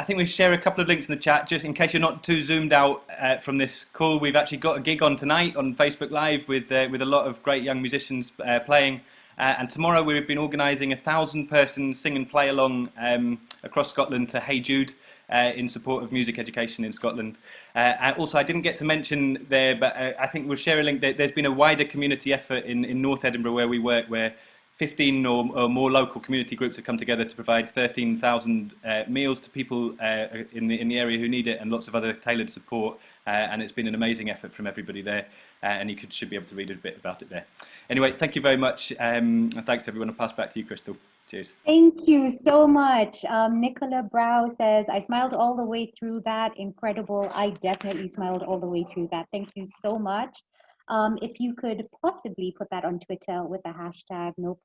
think we share a couple of links in the chat, just in case you're not too zoomed out from this call. We've actually got a gig on tonight on Facebook Live with a lot of great young musicians playing. And tomorrow we've been organising a 1,000-person sing and play along across Scotland to Hey Jude, in support of music education in Scotland. Also, I didn't get to mention there, but I think we'll share a link. There's been a wider community effort in North Edinburgh where we work, where 15 or more local community groups have come together to provide 13,000 meals to people in the area who need it, and lots of other tailored support. And it's been an amazing effort from everybody there. And you should be able to read a bit about it there. Anyway, thank you very much. And thanks, everyone. I'll pass back to you, Crystal. Cheers. Thank you so much. Nicola Brow says, I smiled all the way through that. Incredible. I definitely smiled all the way through that. Thank you so much. If you could possibly put that on Twitter with the hashtag no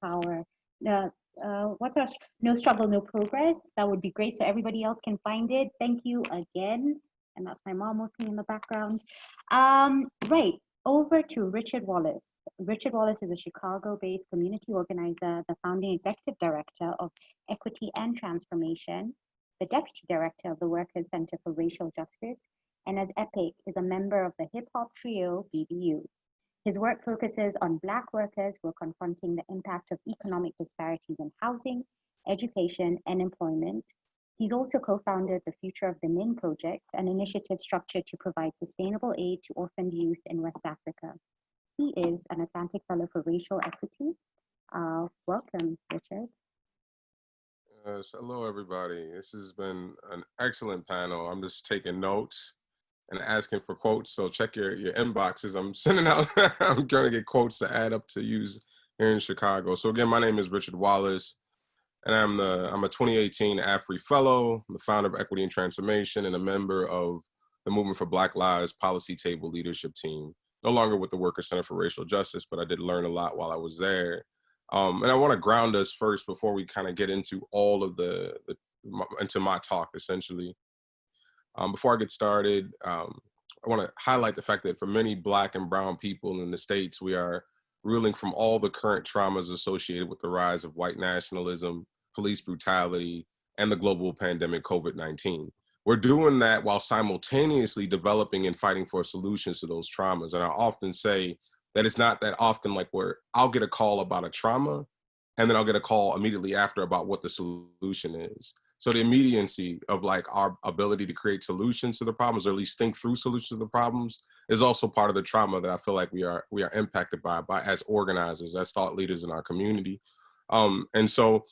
struggle, no progress, that would be great so everybody else can find it. Thank you again. And that's my mom working in the background. Right, over to Richard Wallace. Richard Wallace is a Chicago-based community organizer, the founding executive director of Equity and Transformation, the deputy director of the Workers' Center for Racial Justice, and as EPIC is a member of the hip-hop trio BBU. His work focuses on Black workers who are confronting the impact of economic disparities in housing, education, and employment. He's also co-founded the Future of the Min Project, an initiative structured to provide sustainable aid to orphaned youth in West Africa. he is an Atlantic Fellow for Racial Equity. Welcome, Richard. Yes, hello, everybody. This has been an excellent panel. I'm just taking notes and asking for quotes. So check your inboxes. I'm sending out, I'm going to get quotes to add up to use here in Chicago. So again, my name is Richard Wallace, and I'm a 2018 AFRI Fellow, I'm the founder of Equity and Transformation, and a member of the Movement for Black Lives Policy Table Leadership Team. No longer with the Workers Center for Racial Justice, but I did learn a lot while I was there. And I want to ground us first before we kind of get into all of into my talk, essentially. Before I get started, I want to highlight the fact that for many Black and Brown people in the States, we are reeling from all the current traumas associated with the rise of white nationalism, police brutality, and the global pandemic COVID-19. We're doing that while simultaneously developing and fighting for solutions to those traumas. And I often say that it's not that often like where I'll get a call about a trauma and then I'll get a call immediately after about what the solution is. So the immediacy of like our ability to create solutions to the problems, or at least think through solutions to the problems, is also part of the trauma that I feel like we are impacted by as organizers, as thought leaders in our community. And so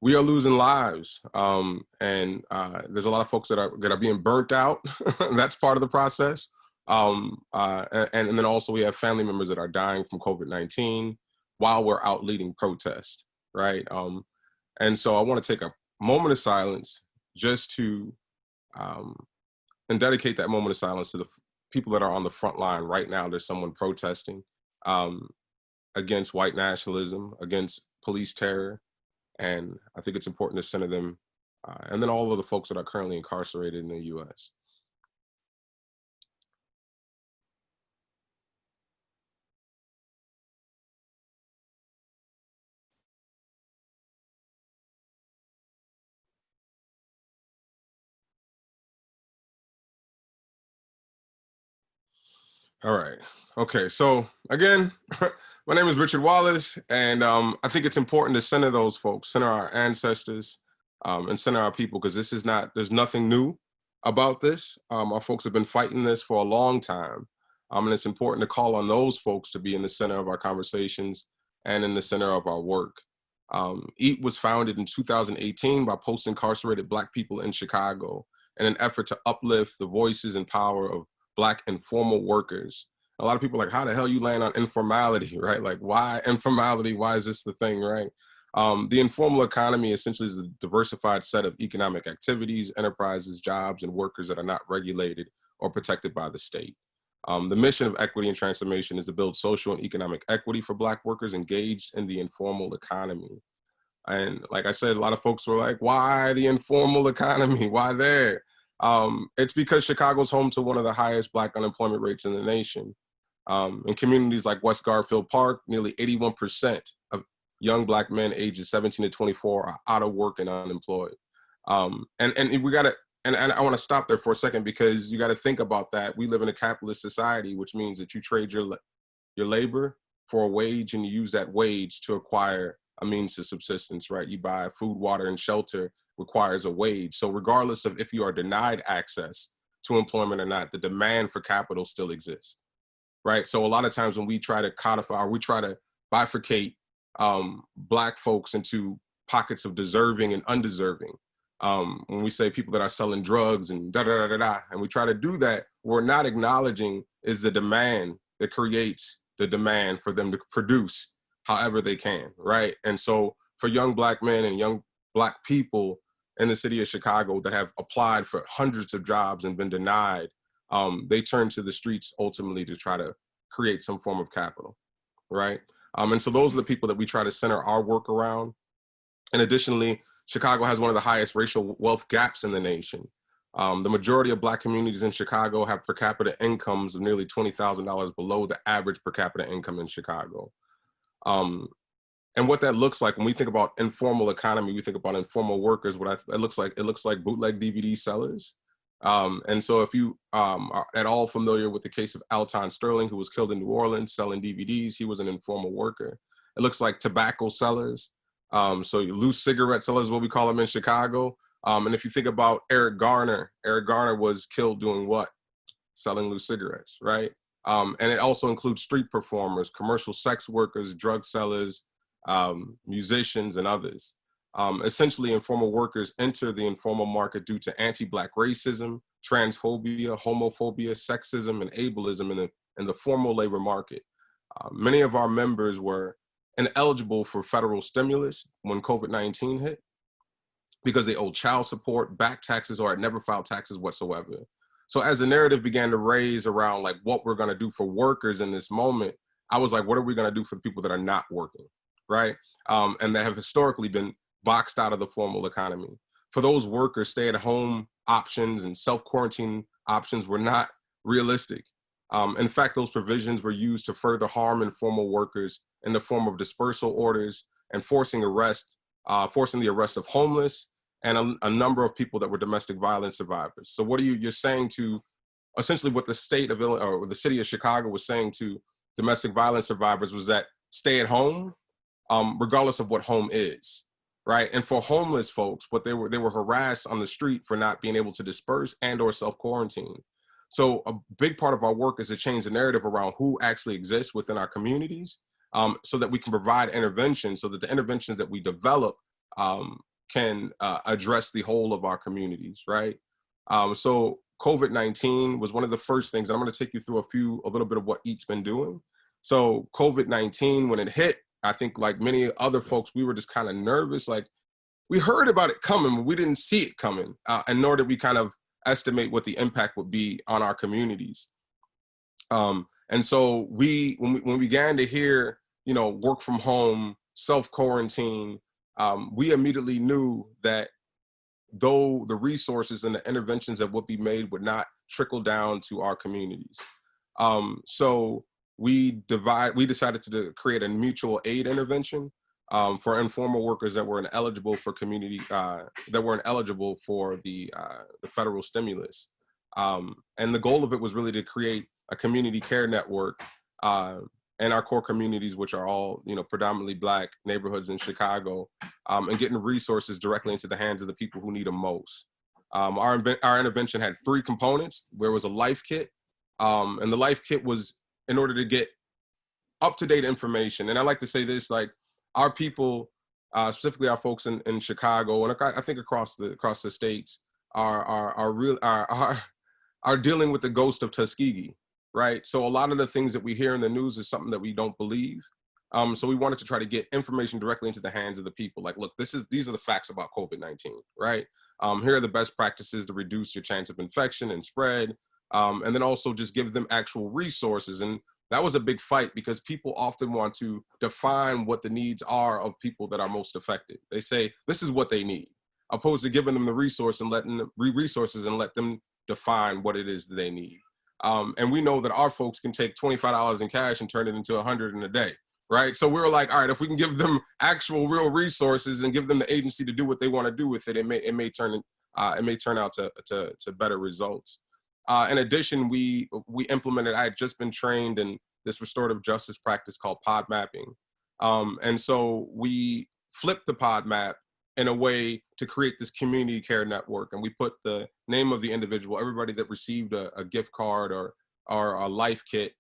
we are losing lives, and there's a lot of folks that are being burnt out. That's part of the process. And then also we have family members that are dying from COVID-19 while we're out leading protests, right? And so I want to take a moment of silence just to, and dedicate that moment of silence to the people that are on the front line right now. There's someone protesting against white nationalism, against police terror. And I think it's important to center them, and then all of the folks that are currently incarcerated in the US. All right. Okay. So again, my name is Richard Wallace, and I think it's important to center those folks, center our ancestors, and center our people, because there's nothing new about this. Our folks have been fighting this for a long time. And it's important to call on those folks to be in the center of our conversations and in the center of our work. EAT was founded in 2018 by post-incarcerated Black people in Chicago in an effort to uplift the voices and power of Black informal workers. A lot of people are like, how the hell you land on informality, right? Like, why informality? Why is this the thing, right? The informal economy essentially is a diversified set of economic activities, enterprises, jobs, and workers that are not regulated or protected by the state. The mission of Equity and Transformation is to build social and economic equity for Black workers engaged in the informal economy. And like I said, a lot of folks were like, why the informal economy? Why there? It's because Chicago's home to one of the highest Black unemployment rates in the nation. In communities like West Garfield Park, nearly 81% of young Black men ages 17 to 24 are out of work and unemployed. And we gotta, and I wanna stop there for a second, because you gotta think about that. We live in a capitalist society, which means that you trade your labor for a wage, and you use that wage to acquire a means of subsistence, right? You buy food, water, and shelter requires a wage. So regardless of if you are denied access to employment or not, the demand for capital still exists, right? So a lot of times when we try to codify, or we try to bifurcate Black folks into pockets of deserving and undeserving, when we say people that are selling drugs and da-da-da-da-da, and we try to do that, we're not acknowledging is the demand that creates the demand for them to produce however they can, right? And so for young Black men and young Black people in the city of Chicago that have applied for hundreds of jobs and been denied, they turn to the streets ultimately to try to create some form of capital, right? And so those are the people that we try to center our work around. And additionally, Chicago has one of the highest racial wealth gaps in the nation. The majority of Black communities in Chicago have per capita incomes of nearly $20,000 below the average per capita income in Chicago. And what that looks like when we think about informal economy, we think about informal workers. It looks like bootleg DVD sellers. And so if you are at all familiar with the case of Alton Sterling, who was killed in New Orleans selling DVDs, he was an informal worker. It looks like tobacco sellers. So loose cigarette sellers, what we call them in Chicago. And if you think about Eric Garner was killed doing what? Selling loose cigarettes, right? And it also includes street performers, commercial sex workers, drug sellers, musicians, and others. Essentially, informal workers enter the informal market due to anti-Black racism, transphobia, homophobia, sexism, and ableism in the formal labor market. Many of our members were ineligible for federal stimulus when COVID-19 hit because they owed child support, back taxes, or had never filed taxes whatsoever. So as the narrative began to raise around like what we're gonna do for workers in this moment, I was like, what are we gonna do for the people that are not working, right? And that have historically been boxed out of the formal economy. For those workers, stay-at-home options and self-quarantine options were not realistic. In fact, those provisions were used to further harm informal workers in the form of dispersal orders and forcing the arrest of homeless and a number of people that were domestic violence survivors. So what you're saying to, essentially what the state of Illinois, or the city of Chicago was saying to domestic violence survivors was that stay at home, regardless of what home is, right? And for homeless folks, they were harassed on the street for not being able to disperse and or self-quarantine. So a big part of our work is to change the narrative around who actually exists within our communities, so that we can provide interventions, so that the interventions that we develop can address the whole of our communities, right? So COVID-19 was one of the first things, and I'm gonna take you through a little bit of what EAT's been doing. So COVID-19, when it hit, I think like many other folks, we were just kind of nervous. Like we heard about it coming, but we didn't see it coming, and nor did we kind of estimate what the impact would be on our communities. And so when we began to hear, work from home, self-quarantine, we immediately knew that though the resources and the interventions that would be made would not trickle down to our communities. So we decided to create a mutual aid intervention for informal workers that were ineligible for the federal stimulus. And the goal of it was really to create a community care network in our core communities, which are all, predominantly Black neighborhoods in Chicago, and getting resources directly into the hands of the people who need them most. Our intervention had 3 components. There was a life kit, and the life kit was in order to get up-to-date information. And I like to say this, like our people, specifically our folks in Chicago, and I think across the states, are dealing with the ghost of Tuskegee, right? So a lot of the things that we hear in the news is something that we don't believe. So we wanted to try to get information directly into the hands of the people. Like, look, these are the facts about COVID-19, right? Here are the best practices to reduce your chance of infection and spread. And then also just give them actual resources. And that was a big fight because people often want to define what the needs are of people that are most affected. They say, this is what they need, opposed to giving them the resources and let them define what it is that they need. And we know that our folks can take $25 in cash and turn it into $100 in a day, right? So we were like, all right, if we can give them actual real resources and give them the agency to do what they want to do with it, it may turn out to better results. In addition, we implemented, I had just been trained in this restorative justice practice called pod mapping. And so we flipped the pod map in a way to create this community care network. And we put the name of the individual, everybody that received a gift card or a life kit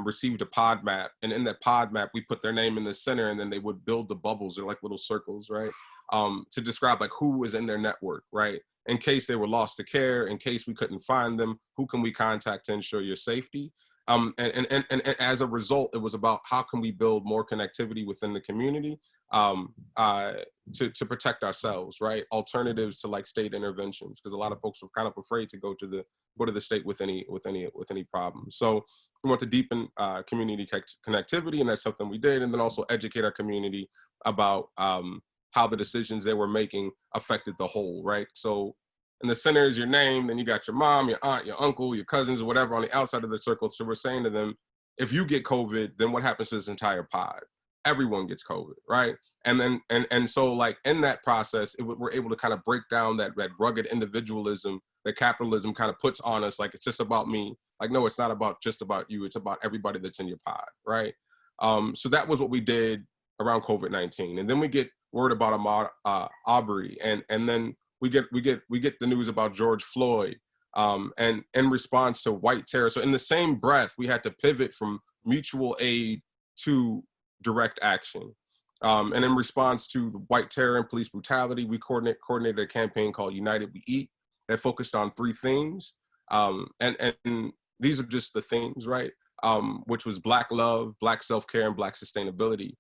received a pod map. And in that pod map, we put their name in the center, and then they would build the bubbles. They're like little circles, right? To describe like who was in their network, right? In case they were lost to care, in case we couldn't find them, who can we contact to ensure your safety? And as a result, it was about how can we build more connectivity within the community to protect ourselves, right? Alternatives to like state interventions, because a lot of folks were kind of afraid to go to the state with any problems. So we want to deepen community connectivity, and that's something we did, and then also educate our community about how the decisions they were making affected the whole, right? So in the center is your name, then you got your mom, your aunt, your uncle, your cousins, or whatever on the outside of the circle. So we're saying to them, if you get COVID, then what happens to this entire pod? Everyone gets COVID, right? And then, and so like in that process, we're able to kind of break down that rugged individualism that capitalism kind of puts on us. Like, it's just about me. Like, no, it's not just about you. It's about everybody that's in your pod, right? So that was what we did around COVID-19. And then we get word about Aubrey, and then we get the news about George Floyd, and in response to white terror. So in the same breath, we had to pivot from mutual aid to direct action. And in response to the white terror and police brutality, we coordinated a campaign called United We Eat that focused on 3 themes. And these are just the themes, right? Which was Black love, Black self-care, and Black sustainability.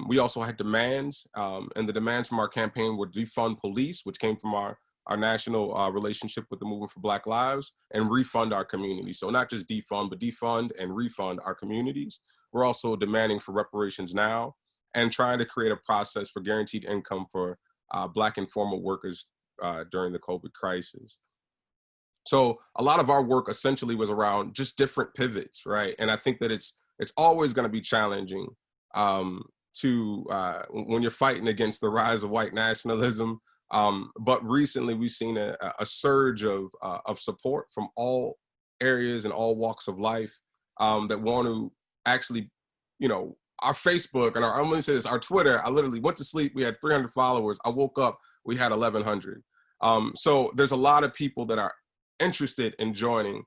We also had demands, and the demands from our campaign were defund police, which came from our national relationship with the Movement for Black Lives, and refund our community. So not just defund, but defund and refund our communities. We're also demanding for reparations now and trying to create a process for guaranteed income for Black informal workers during the COVID crisis. So a lot of our work essentially was around just different pivots, right? And I think that it's always going to be challenging when you're fighting against the rise of white nationalism. But recently we've seen a surge of support from all areas and all walks of life that want to actually, our Facebook and I'm going to say this, our Twitter, I literally went to sleep, we had 300 followers. I woke up, we had 1,100. So there's a lot of people that are interested in joining,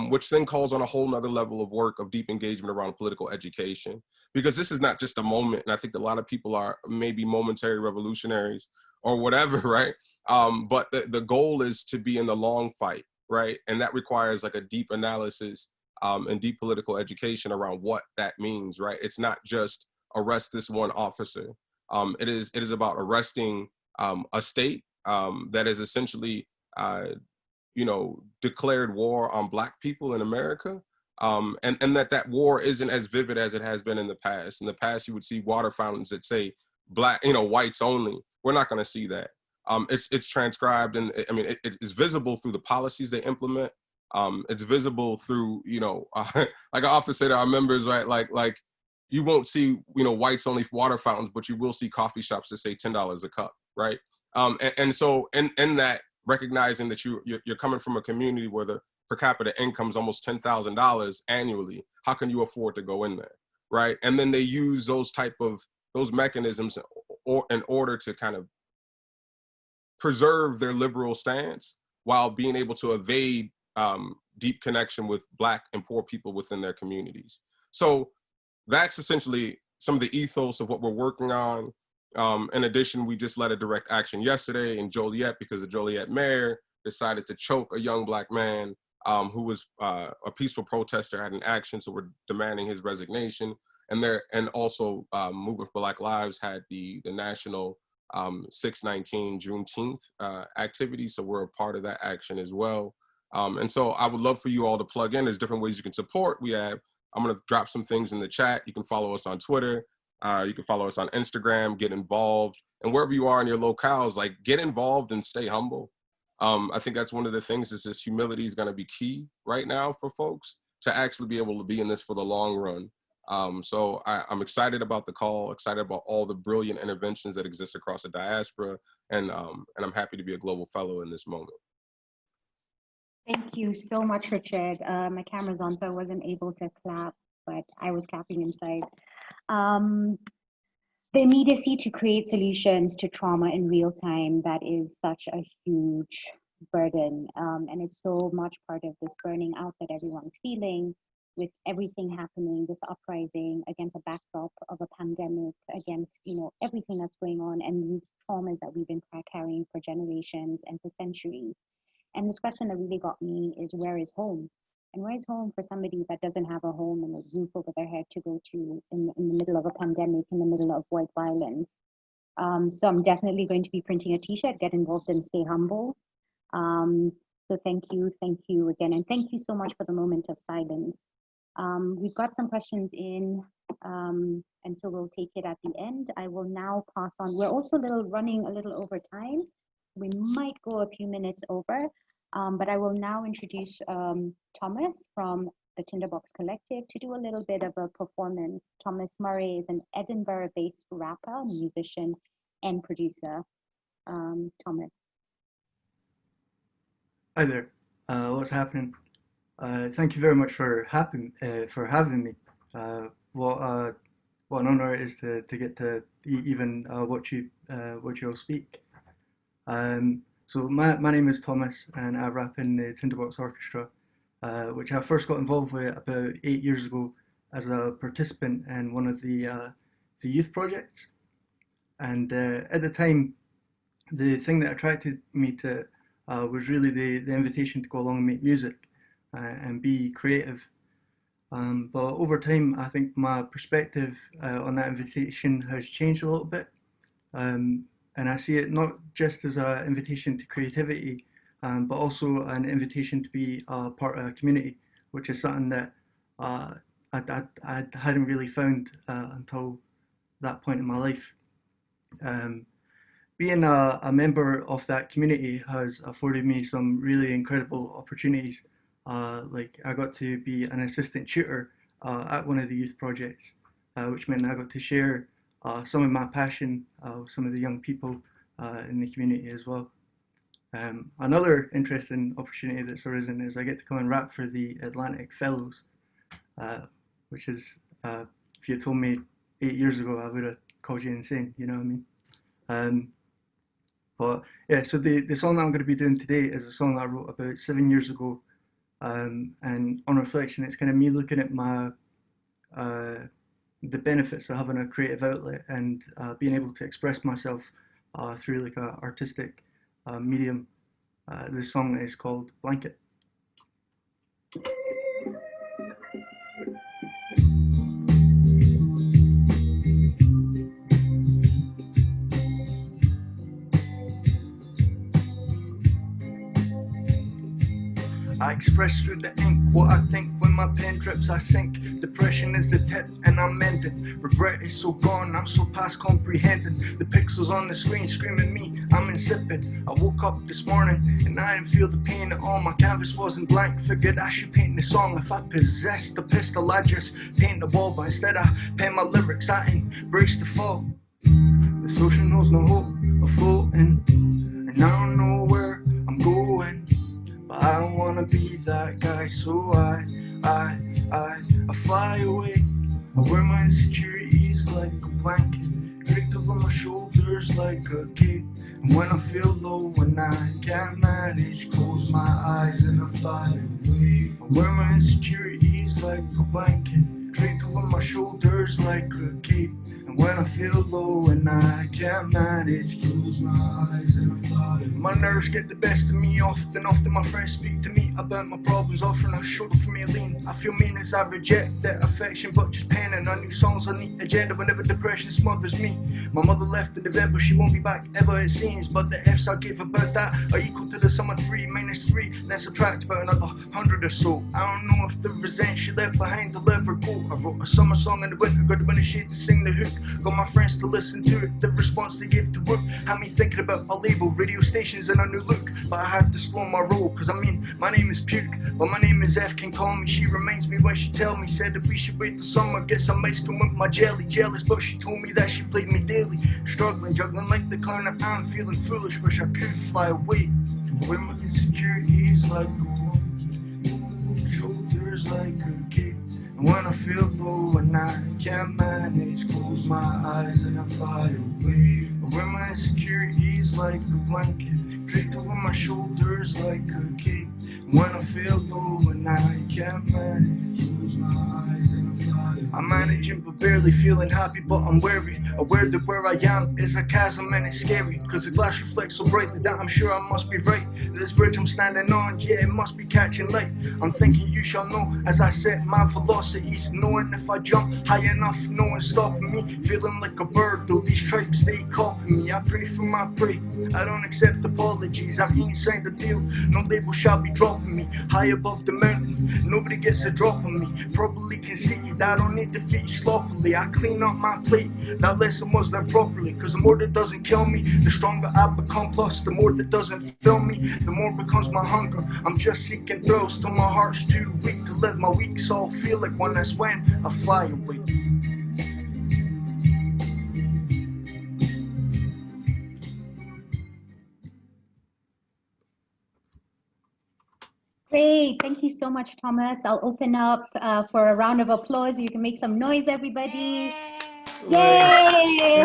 which then calls on a whole nother level of work of deep engagement around political education. Because this is not just a moment, and I think a lot of people are maybe momentary revolutionaries or whatever, right? But the goal is to be in the long fight, right? And that requires like a deep analysis and deep political education around what that means, right? It's not just arrest this one officer. It is about arresting a state that is essentially, declared war on Black people in America. And that war isn't as vivid as it has been in the past. In the past, you would see water fountains that say Black, whites only. We're not going to see that. It's transcribed, and I mean, it's visible through the policies they implement. It's visible through, like I often say to our members, right? Like you won't see, whites only water fountains, but you will see coffee shops that say $10 a cup, right? And so in that, recognizing that you're coming from a community where the per capita income is almost $10,000 annually, how can you afford to go in there, right? And then they use those mechanisms in order to kind of preserve their liberal stance while being able to evade deep connection with Black and poor people within their communities. So that's essentially some of the ethos of what we're working on. In addition, we just led a direct action yesterday in Joliet because the Joliet mayor decided to choke a young Black man who was a peaceful protester at an action. So we're demanding his resignation. And also Movement for Black Lives had the national 6/19 Juneteenth activity. So we're a part of that action as well. And so I would love for you all to plug in. There's different ways you can support. I'm going to drop some things in the chat. You can follow us on Twitter. You can follow us on Instagram, get involved. And wherever you are in your locales, like get involved and stay humble. I think that's one of the things is this humility is going to be key right now for folks to actually be able to be in this for the long run. So I'm excited about the call, excited about all the brilliant interventions that exist across the diaspora. And I'm happy to be a global fellow in this moment. Thank you so much, Richard. My camera's on, so I wasn't able to clap, but I was clapping inside. The immediacy to create solutions to trauma in real time, that is such a huge burden. And it's so much part of this burning out that everyone's feeling with everything happening, this uprising against a backdrop of a pandemic, against everything that's going on and these traumas that we've been carrying for generations and for centuries. And this question that really got me is, where is home? And where is home for somebody that doesn't have a home and a roof over their head to go to in the middle of a pandemic, in the middle of white violence? So I'm definitely going to be printing a t-shirt, get involved and stay humble. So thank you again. And thank you so much for the moment of silence. We've got some questions in, and so we'll take it at the end. I will now pass on. We're also running a little over time. We might go a few minutes over. But I will now introduce Thomas from the Tinderbox Collective to do a little bit of a performance. Thomas Murray is an Edinburgh-based rapper, musician, and producer. Thomas. Hi there. What's happening? Thank you very much for having me. What an honor it is to get to even watch you all speak. So my name is Thomas, and I rap in the Tinderbox Orchestra, which I first got involved with about 8 years ago as a participant in one of the youth projects. And at the time, the thing that attracted me to it was really the invitation to go along and make music and be creative. But over time, I think my perspective on that invitation has changed a little bit. And I see it not just as an invitation to creativity, but also an invitation to be a part of a community, which is something that I hadn't really found until that point in my life. Being a member of that community has afforded me some really incredible opportunities. Like I got to be an assistant tutor at one of the youth projects, which meant I got to share some of my passion with some of the young people in the community as well. Another interesting opportunity that's arisen is I get to come and rap for the Atlantic Fellows, which is, if you had told me 8 years ago, I would have called you insane, you know what I mean? But yeah, so the song that I'm going to be doing today is a song that I wrote about 7 years ago. And on reflection, it's kind of me looking at my the benefits of having a creative outlet and being able to express myself through like an artistic medium. This song is called Blanket. I express through the ink what I think. When my pen drips I sink. Depression is the tip and I'm mending. Regret is so gone, I'm so past comprehending. The pixels on the screen scream at me, I'm insipid. I woke up this morning and I didn't feel the pain at all. My canvas wasn't blank, figured I should paint the song. If I possessed a pistol I'd just paint the wall. But instead I pen my lyrics, I embrace the fall. This ocean knows no hope of floating, and I don't know where I'm going. But I don't wanna be that guy, so I fly away. I wear my insecurities like a blanket, draped over my shoulders like a cape. And when I feel low and I can't manage, close my eyes and I fly away. I wear my insecurities like a blanket, draped over my shoulders like a cape. And when I feel low and I can't manage, close my eyes and I fly away. My nerves get the best of me often my friends speak to me about my problems, offering a shoulder for me to lean. I feel mean as I reject that affection, but just penning on new songs on the agenda whenever depression smothers me. My mother left in November, she won't be back ever it seems, but the F's I give about that are equal to the sum of 3 minus 3, then subtract about another 100 or so. I don't know if the resent she left behind will ever go. I wrote a summer song in the winter, got the winter shade to sing the hook, got my friends to listen to it, the response they give to work had me thinking about a label, radio stations and a new look. But I had to slow my roll, cause I mean, my name is Puke, but my name is F, can call me. She reminds me when she tell me, said that we should wait till summer, get some ice cream with my jelly. Jealous, but she told me that she played me daily. Struggling, juggling like the clown that I'm feeling foolish, wish I could fly away. Wear my insecurities like a cloak, shoulders like a cape. And when I feel low and I can't manage, close my eyes and I fly away. I wear my insecurities like a blanket, draped over my shoulders like a cape. And when I feel low and I can't manage, close my eyes and I fly away. I'm managing but barely feeling happy, but I'm wary, aware that where I am is a chasm and it's scary, cause the glass reflects so brightly that I'm sure I must be right. This bridge I'm standing on, yeah, it must be catching light. I'm thinking you shall know as I set my velocities, knowing if I jump high enough, no one's stopping me. Feeling like a bird, though these tribes they copy me. I pray for my prey, I don't accept apologies. I ain't signed a deal, no label shall be dropping me. High above the mountain, nobody gets a drop on me. Probably conceited, I don't need defeat sloppily. I clean up my plate, that lesson was done properly. Cause the more that doesn't kill me, the stronger I become. Plus the more that doesn't fill me, the more becomes my hunger. I'm just seeking thrills till my heart's too weak to live my weeks all feel like one. That's when I fly away. Great, thank you so much, Thomas. I'll open up for a round of applause. You can make some noise, everybody. Yay!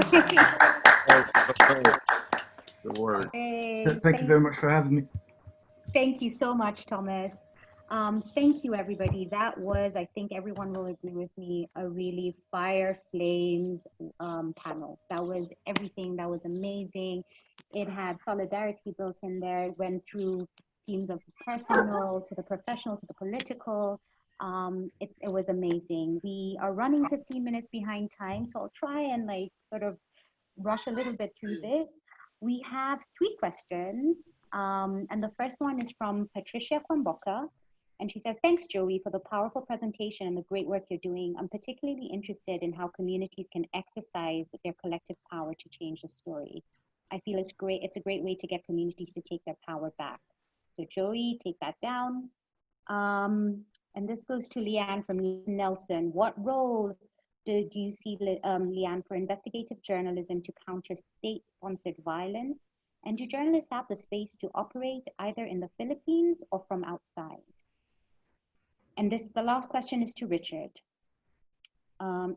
The word. Hey, Thank you very much for having me. Thank you so much, Thomas. Thank you, everybody. That was, I think everyone will agree with me, a really fire flames panel. That was everything. That was amazing. It had solidarity built in there. It went through themes of personal to the professional to the political. It was amazing. We are running 15 minutes behind time, so I'll try and like sort of rush a little bit through this. We have 3 questions, and the first one is from Patricia Kwamboka, and she says, thanks, Joey, for the powerful presentation and the great work you're doing. I'm particularly interested in how communities can exercise their collective power to change the story. I feel it's great. It's a great way to get communities to take their power back. So Joey, take that down. And this goes to Leanne from Nelson. What role do you see, Leanne, for investigative journalism to counter state-sponsored violence? And do journalists have the space to operate either in the Philippines or from outside? And the last question is to Richard.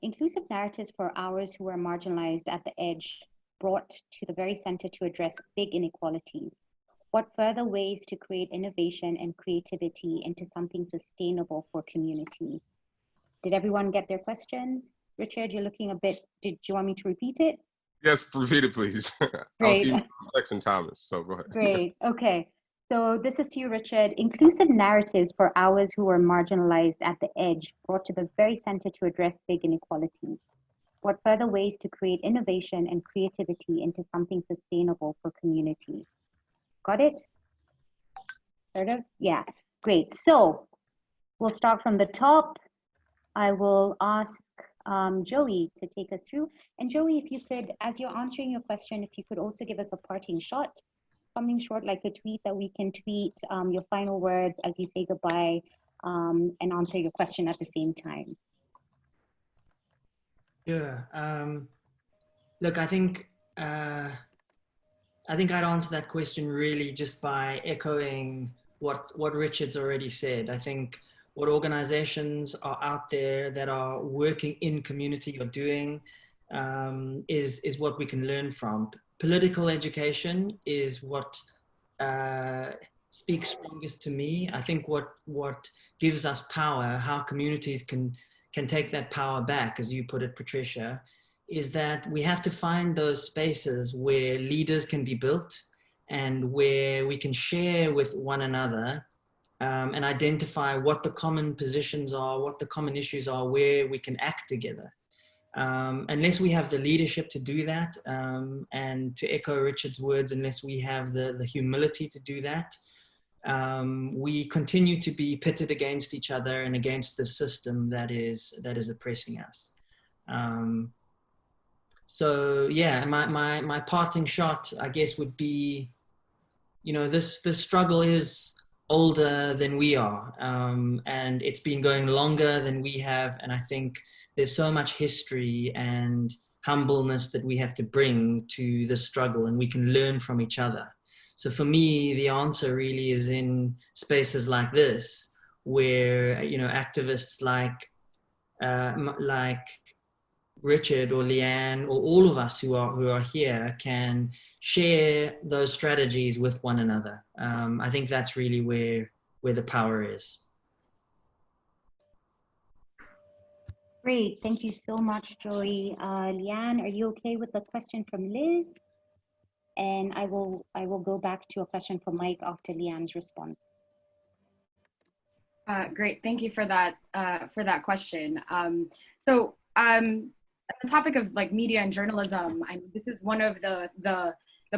Inclusive narratives for ours who are marginalized at the edge, brought to the very center to address big inequalities. What further ways to create innovation and creativity into something sustainable for community? Did everyone get their questions? Richard, you're looking a bit, did you want me to repeat it? Yes, repeat it, please. I was keeping Sex and Thomas, so go ahead. Great, okay. So this is to you, Richard. Inclusive narratives for ours who are marginalized at the edge, brought to the very center to address big inequalities. What further ways to create innovation and creativity into something sustainable for community? Got it? Sort of? Yeah, great. So we'll start from the top. I will ask Joey to take us through. And Joey, if you could, as you're answering your question, if you could also give us a parting shot, something short like a tweet that we can tweet your final words as you say goodbye and answer your question at the same time. Yeah. Look, I think I'd answer that question really just by echoing what Richard's already said. I think what organizations are out there that are working in community or doing is what we can learn from. Political education is what speaks strongest to me. I think what gives us power, how communities can take that power back, as you put it, Patricia, is that we have to find those spaces where leaders can be built and where we can share with one another and identify what the common positions are, what the common issues are, where we can act together. Unless we have the leadership to do that, and to echo Richard's words, unless we have the humility to do that, we continue to be pitted against each other and against the system that is oppressing us. So yeah, my parting shot, I guess, would be, this struggle is older than we are, and it's been going longer than we have, and I think there's so much history and humbleness that we have to bring to the struggle, and we can learn from each other. So for me, the answer really is in spaces like this, where activists like Richard or Leanne or all of us who are here can share those strategies with one another. I think that's really where the power is. Great, thank you so much, Joey. Leanne, are you okay with the question from Liz? And I will go back to a question from Mike after Leanne's response. Great, thank you for that question. So the topic of media and journalism, this is one of the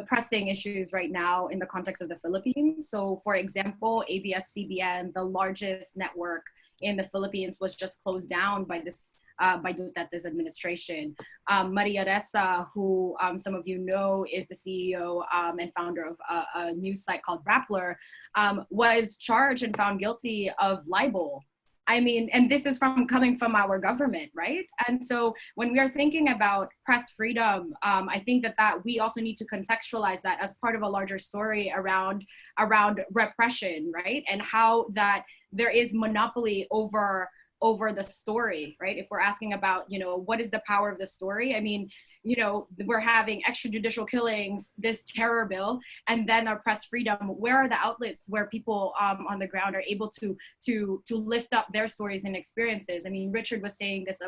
pressing issues right now in the context of the Philippines. So for example, ABS-CBN, the largest network in the Philippines, was just closed down by Duterte's administration. Maria Ressa, who some of you know is the CEO and founder of a news site called Rappler, was charged and found guilty of libel. And this is coming from our government, right? And so when we are thinking about press freedom, I think that we also need to contextualize that as part of a larger story around repression, right? And how that there is monopoly over over the story, right? If we're asking about, you know, what is the power of the story? I mean, you know, we're having extrajudicial killings, this terror bill, and then our press freedom. Where are the outlets where people on the ground are able to lift up their stories and experiences? I mean, Richard was saying this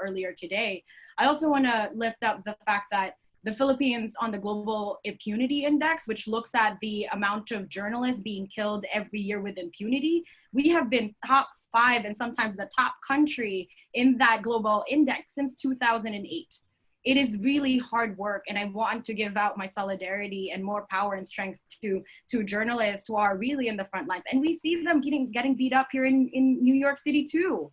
earlier today. I also want to lift up the fact that the Philippines on the Global Impunity Index, which looks at the amount of journalists being killed every year with impunity, we have been top 5 and sometimes the top country in that global index since 2008. It is really hard work, and I want to give out my solidarity and more power and strength to journalists who are really in the front lines. And we see them getting beat up here in New York City too.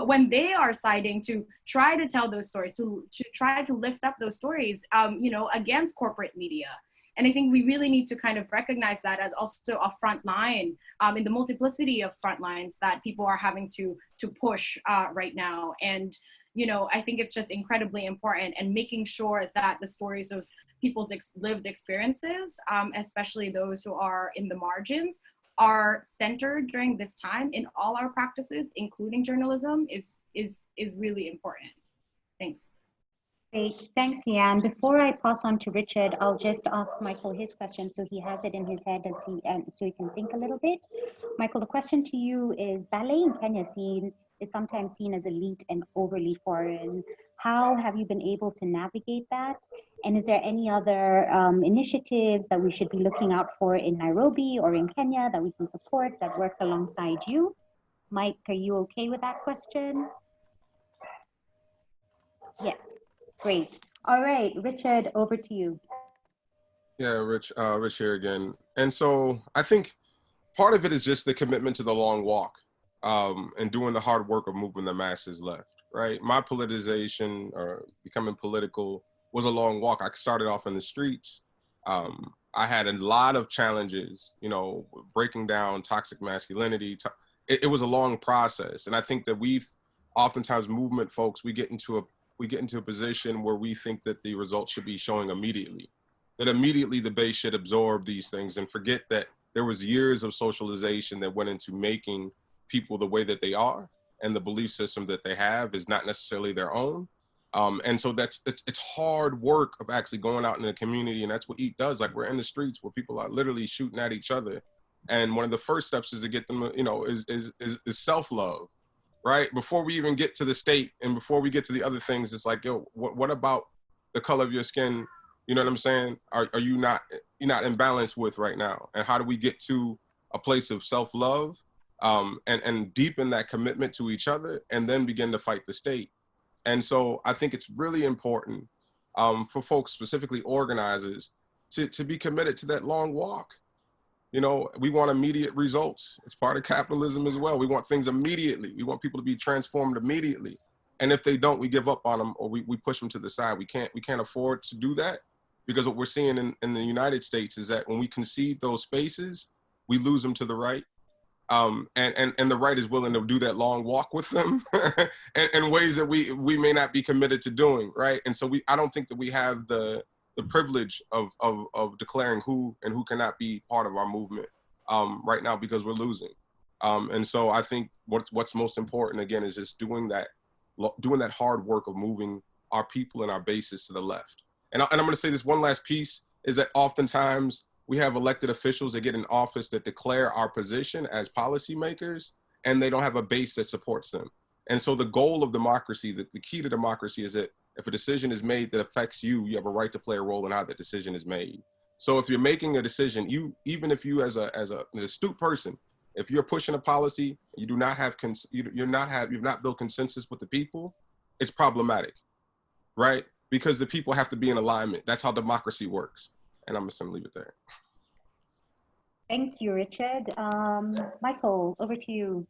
When they are siding to try to tell those stories, to try to lift up those stories, you know, against corporate media. And I think we really need to kind of recognize that as also a front line in the multiplicity of front lines that people are having to push right now. And, you know, I think it's just incredibly important, and making sure that the stories of people's lived experiences, especially those who are in the margins, are centered during this time in all our practices, including journalism, is really important. Thanks. Great, thanks, Leanne. Before I pass on to Richard, I'll just ask Michael his question so he has it in his head so he can think a little bit. Michael, the question to you is: ballet in Kenya is sometimes seen as elite and overly foreign. How have you been able to navigate that? And is there any other initiatives that we should be looking out for in Nairobi or in Kenya that we can support that works alongside you? Mike, are you okay with that question? Yes, great. All right, Richard, over to you. Yeah, Rich here again. And so I think part of it is just the commitment to the long walk and doing the hard work of moving the masses left, right? My politicization or becoming political was a long walk. I started off in the streets. I had a lot of challenges, you know, breaking down toxic masculinity. It was a long process. And I think that we've oftentimes movement folks, we get into a position where we think that the results should be showing immediately, that immediately the base should absorb these things and forget that there was years of socialization that went into making people the way that they are, and the belief system that they have is not necessarily their own. And so it's hard work of actually going out in the community, and that's what EAT does. Like, we're in the streets where people are literally shooting at each other. And one of the first steps is to get them, you know, is self-love, right? Before we even get to the state and before we get to the other things, it's like, yo, what about the color of your skin? You know what I'm saying? Are you not in balance with right now? And how do we get to a place of self-love and deepen that commitment to each other, and then begin to fight the state? And so I think it's really important for folks, specifically organizers, to be committed to that long walk. You know, we want immediate results. It's part of capitalism as well. We want things immediately. We want people to be transformed immediately. And if they don't, we give up on them, or we push them to the side. We can't afford to do that, because what we're seeing in the United States is that when we concede those spaces, we lose them to the right. And the right is willing to do that long walk with them in ways that we may not be committed to doing, right? And so I don't think that we have the privilege of declaring who and who cannot be part of our movement right now, because we're losing. And so I think what's most important, again, is just doing that hard work of moving our people and our bases to the left. And I'm going to say this one last piece, is that oftentimes we have elected officials that get in office that declare our position as policymakers, and they don't have a base that supports them. And so the goal of democracy, the key to democracy, is that if a decision is made that affects you, you have a right to play a role in how that decision is made. So if you're making a decision, even if you as an astute person, if you're pushing a policy, you do not have you've not built consensus with the people, it's problematic, right? Because the people have to be in alignment. That's how democracy works. And I'm just gonna leave it there. Thank you, Richard. Michael, over to you.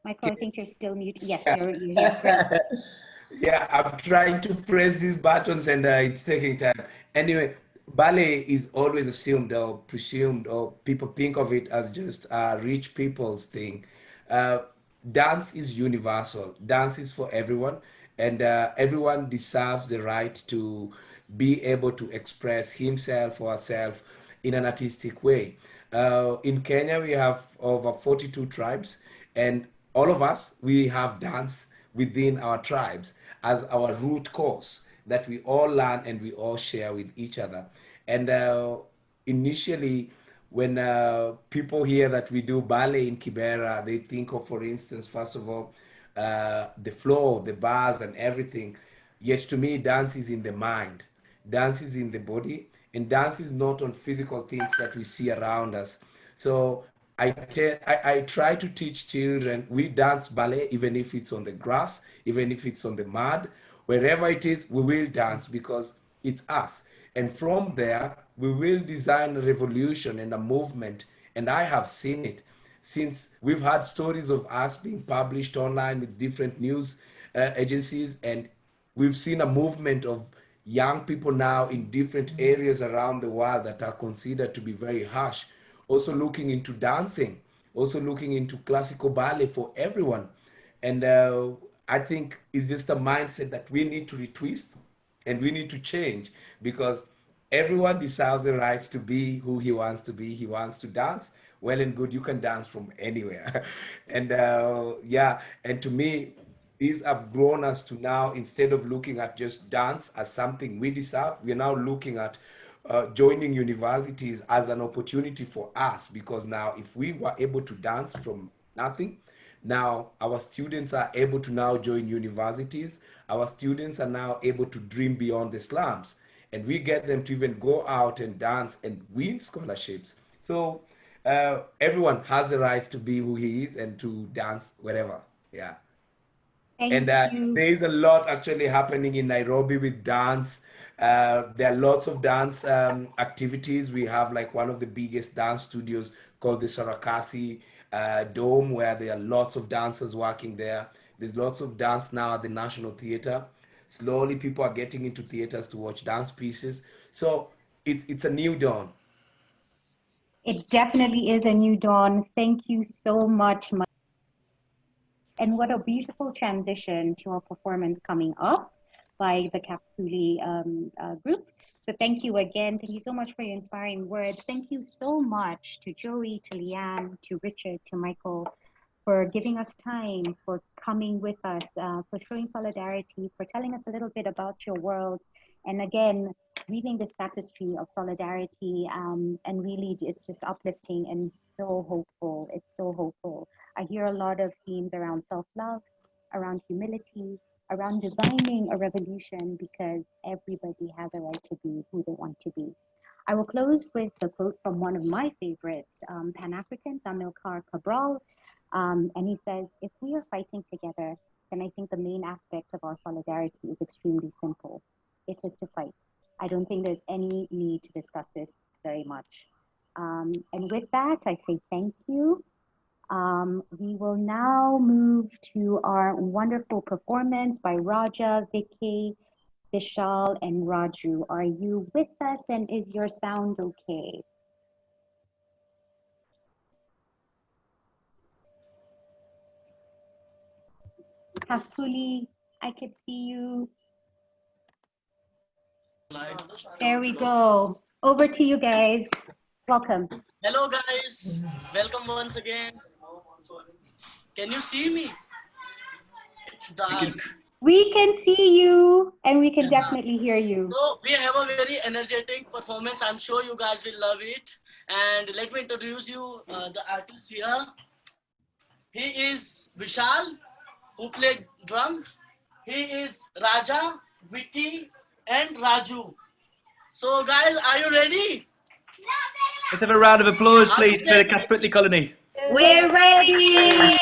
Michael, I think you're still muted. Yes, you're here. Great. Yeah, I'm trying to press these buttons and it's taking time. Anyway, ballet is always assumed or presumed, or people think of it as just rich people's thing. dance is universal. Dance is for everyone, and everyone deserves the right to be able to express himself or herself in an artistic way. In Kenya, we have over 42 tribes, and all of us, we have dance within our tribes as our root course that we all learn and we all share with each other. And initially, when people hear that we do ballet in Kibera, they think of, for instance, first of all, the floor, the bars, and everything. Yet to me, dance is in the mind, dance is in the body, and dance is not on physical things that we see around us. So I try to teach children, we dance ballet, even if it's on the grass, even if it's on the mud, wherever it is, we will dance because it's us. And from there, we will design a revolution and a movement. And I have seen it since we've had stories of us being published online with different news agencies. And we've seen a movement of young people now in different areas around the world that are considered to be very harsh, also looking into dancing, also looking into classical ballet for everyone. And I think it's just a mindset that we need to retwist and we need to change, because everyone deserves the right to be who he wants to be. He wants to dance, well and good, you can dance from anywhere. And yeah, and to me, these have grown us to now, instead of looking at just dance as something we deserve, we're now looking at joining universities as an opportunity for us, because now if we were able to dance from nothing, now our students are able to now join universities. Our students are now able to dream beyond the slums, and we get them to even go out and dance and win scholarships. So everyone has the right to be who he is and to dance wherever. Yeah. And there is a lot actually happening in Nairobi with dance. There are lots of dance activities. We have like one of the biggest dance studios called the Sarakasi Dome, where there are lots of dancers working there. There's lots of dance now at the National Theatre. Slowly people are getting into theaters to watch dance pieces. So it's a new dawn. It definitely is a new dawn. Thank you so much. And what a beautiful transition to our performance coming up by the Kathputli group. So thank you again. Thank you so much for your inspiring words. Thank you so much to Joey, to Leanne, to Richard, to Michael, for giving us time, for coming with us, for showing solidarity, for telling us a little bit about your world. And again, weaving this tapestry of solidarity, and really it's just uplifting and so hopeful. It's so hopeful. I hear a lot of themes around self-love, around humility, around designing a revolution, because everybody has a right to be who they want to be. I will close with a quote from one of my favorites, Pan-Africans, Amilcar Cabral, and he says, if we are fighting together, then I think the main aspect of our solidarity is extremely simple. It is to fight. I don't think there's any need to discuss this very much. And with that, I say thank you. We will now move to our wonderful performance by Raja, Vicky, Vishal, and Raju. Are you with us, and is your sound okay? Kathputli, I could see you. There we go. Over to you guys. Welcome. Hello guys, welcome once again. Can you see me? It's dark. We can see you and we can definitely hear you. So we have a very energetic performance. I'm sure you guys will love it. And let me introduce you the artist here. He is Vishal, who played drum. He is Raja, Vicky, and Raju. So guys, are you ready? Let's have a round of applause, please, for the Kathputli colony. We're ready!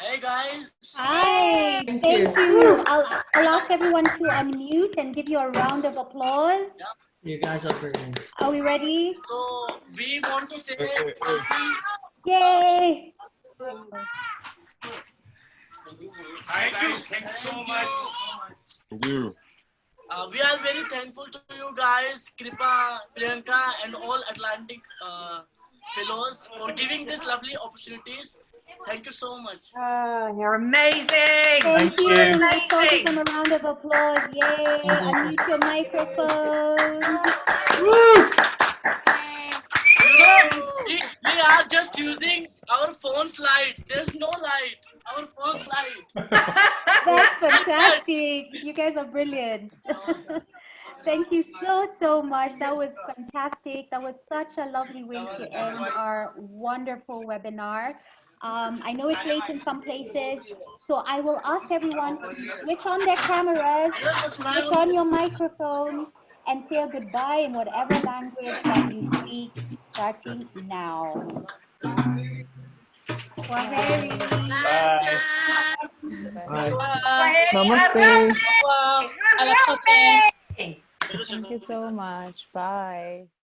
Hey guys. Hi, Thank thank you. you. I'll ask everyone to unmute and give you a round of applause. You guys are brilliant. Are we ready? So we want to say something. Yay! Thank you so much. Thank you. We are very thankful to you guys, Kripa, Priyanka, and all Atlantic fellows for giving these lovely opportunities. Thank you so much. You're amazing. Thank you. Amazing. Let's all give them a round of applause. Yay! Unmute your microphone. We are just using our phone's light. There's no light. Our phone's light. That's fantastic. You guys are brilliant. Thank you so much. That was fantastic. That was such a lovely way to end our wonderful webinar. I know it's late in some places, so I will ask everyone to switch on their cameras, switch on your microphones, and say a goodbye in whatever language that you speak, starting now. Swahili. Bye. Namaste. Namaste. Thank you so much. Bye.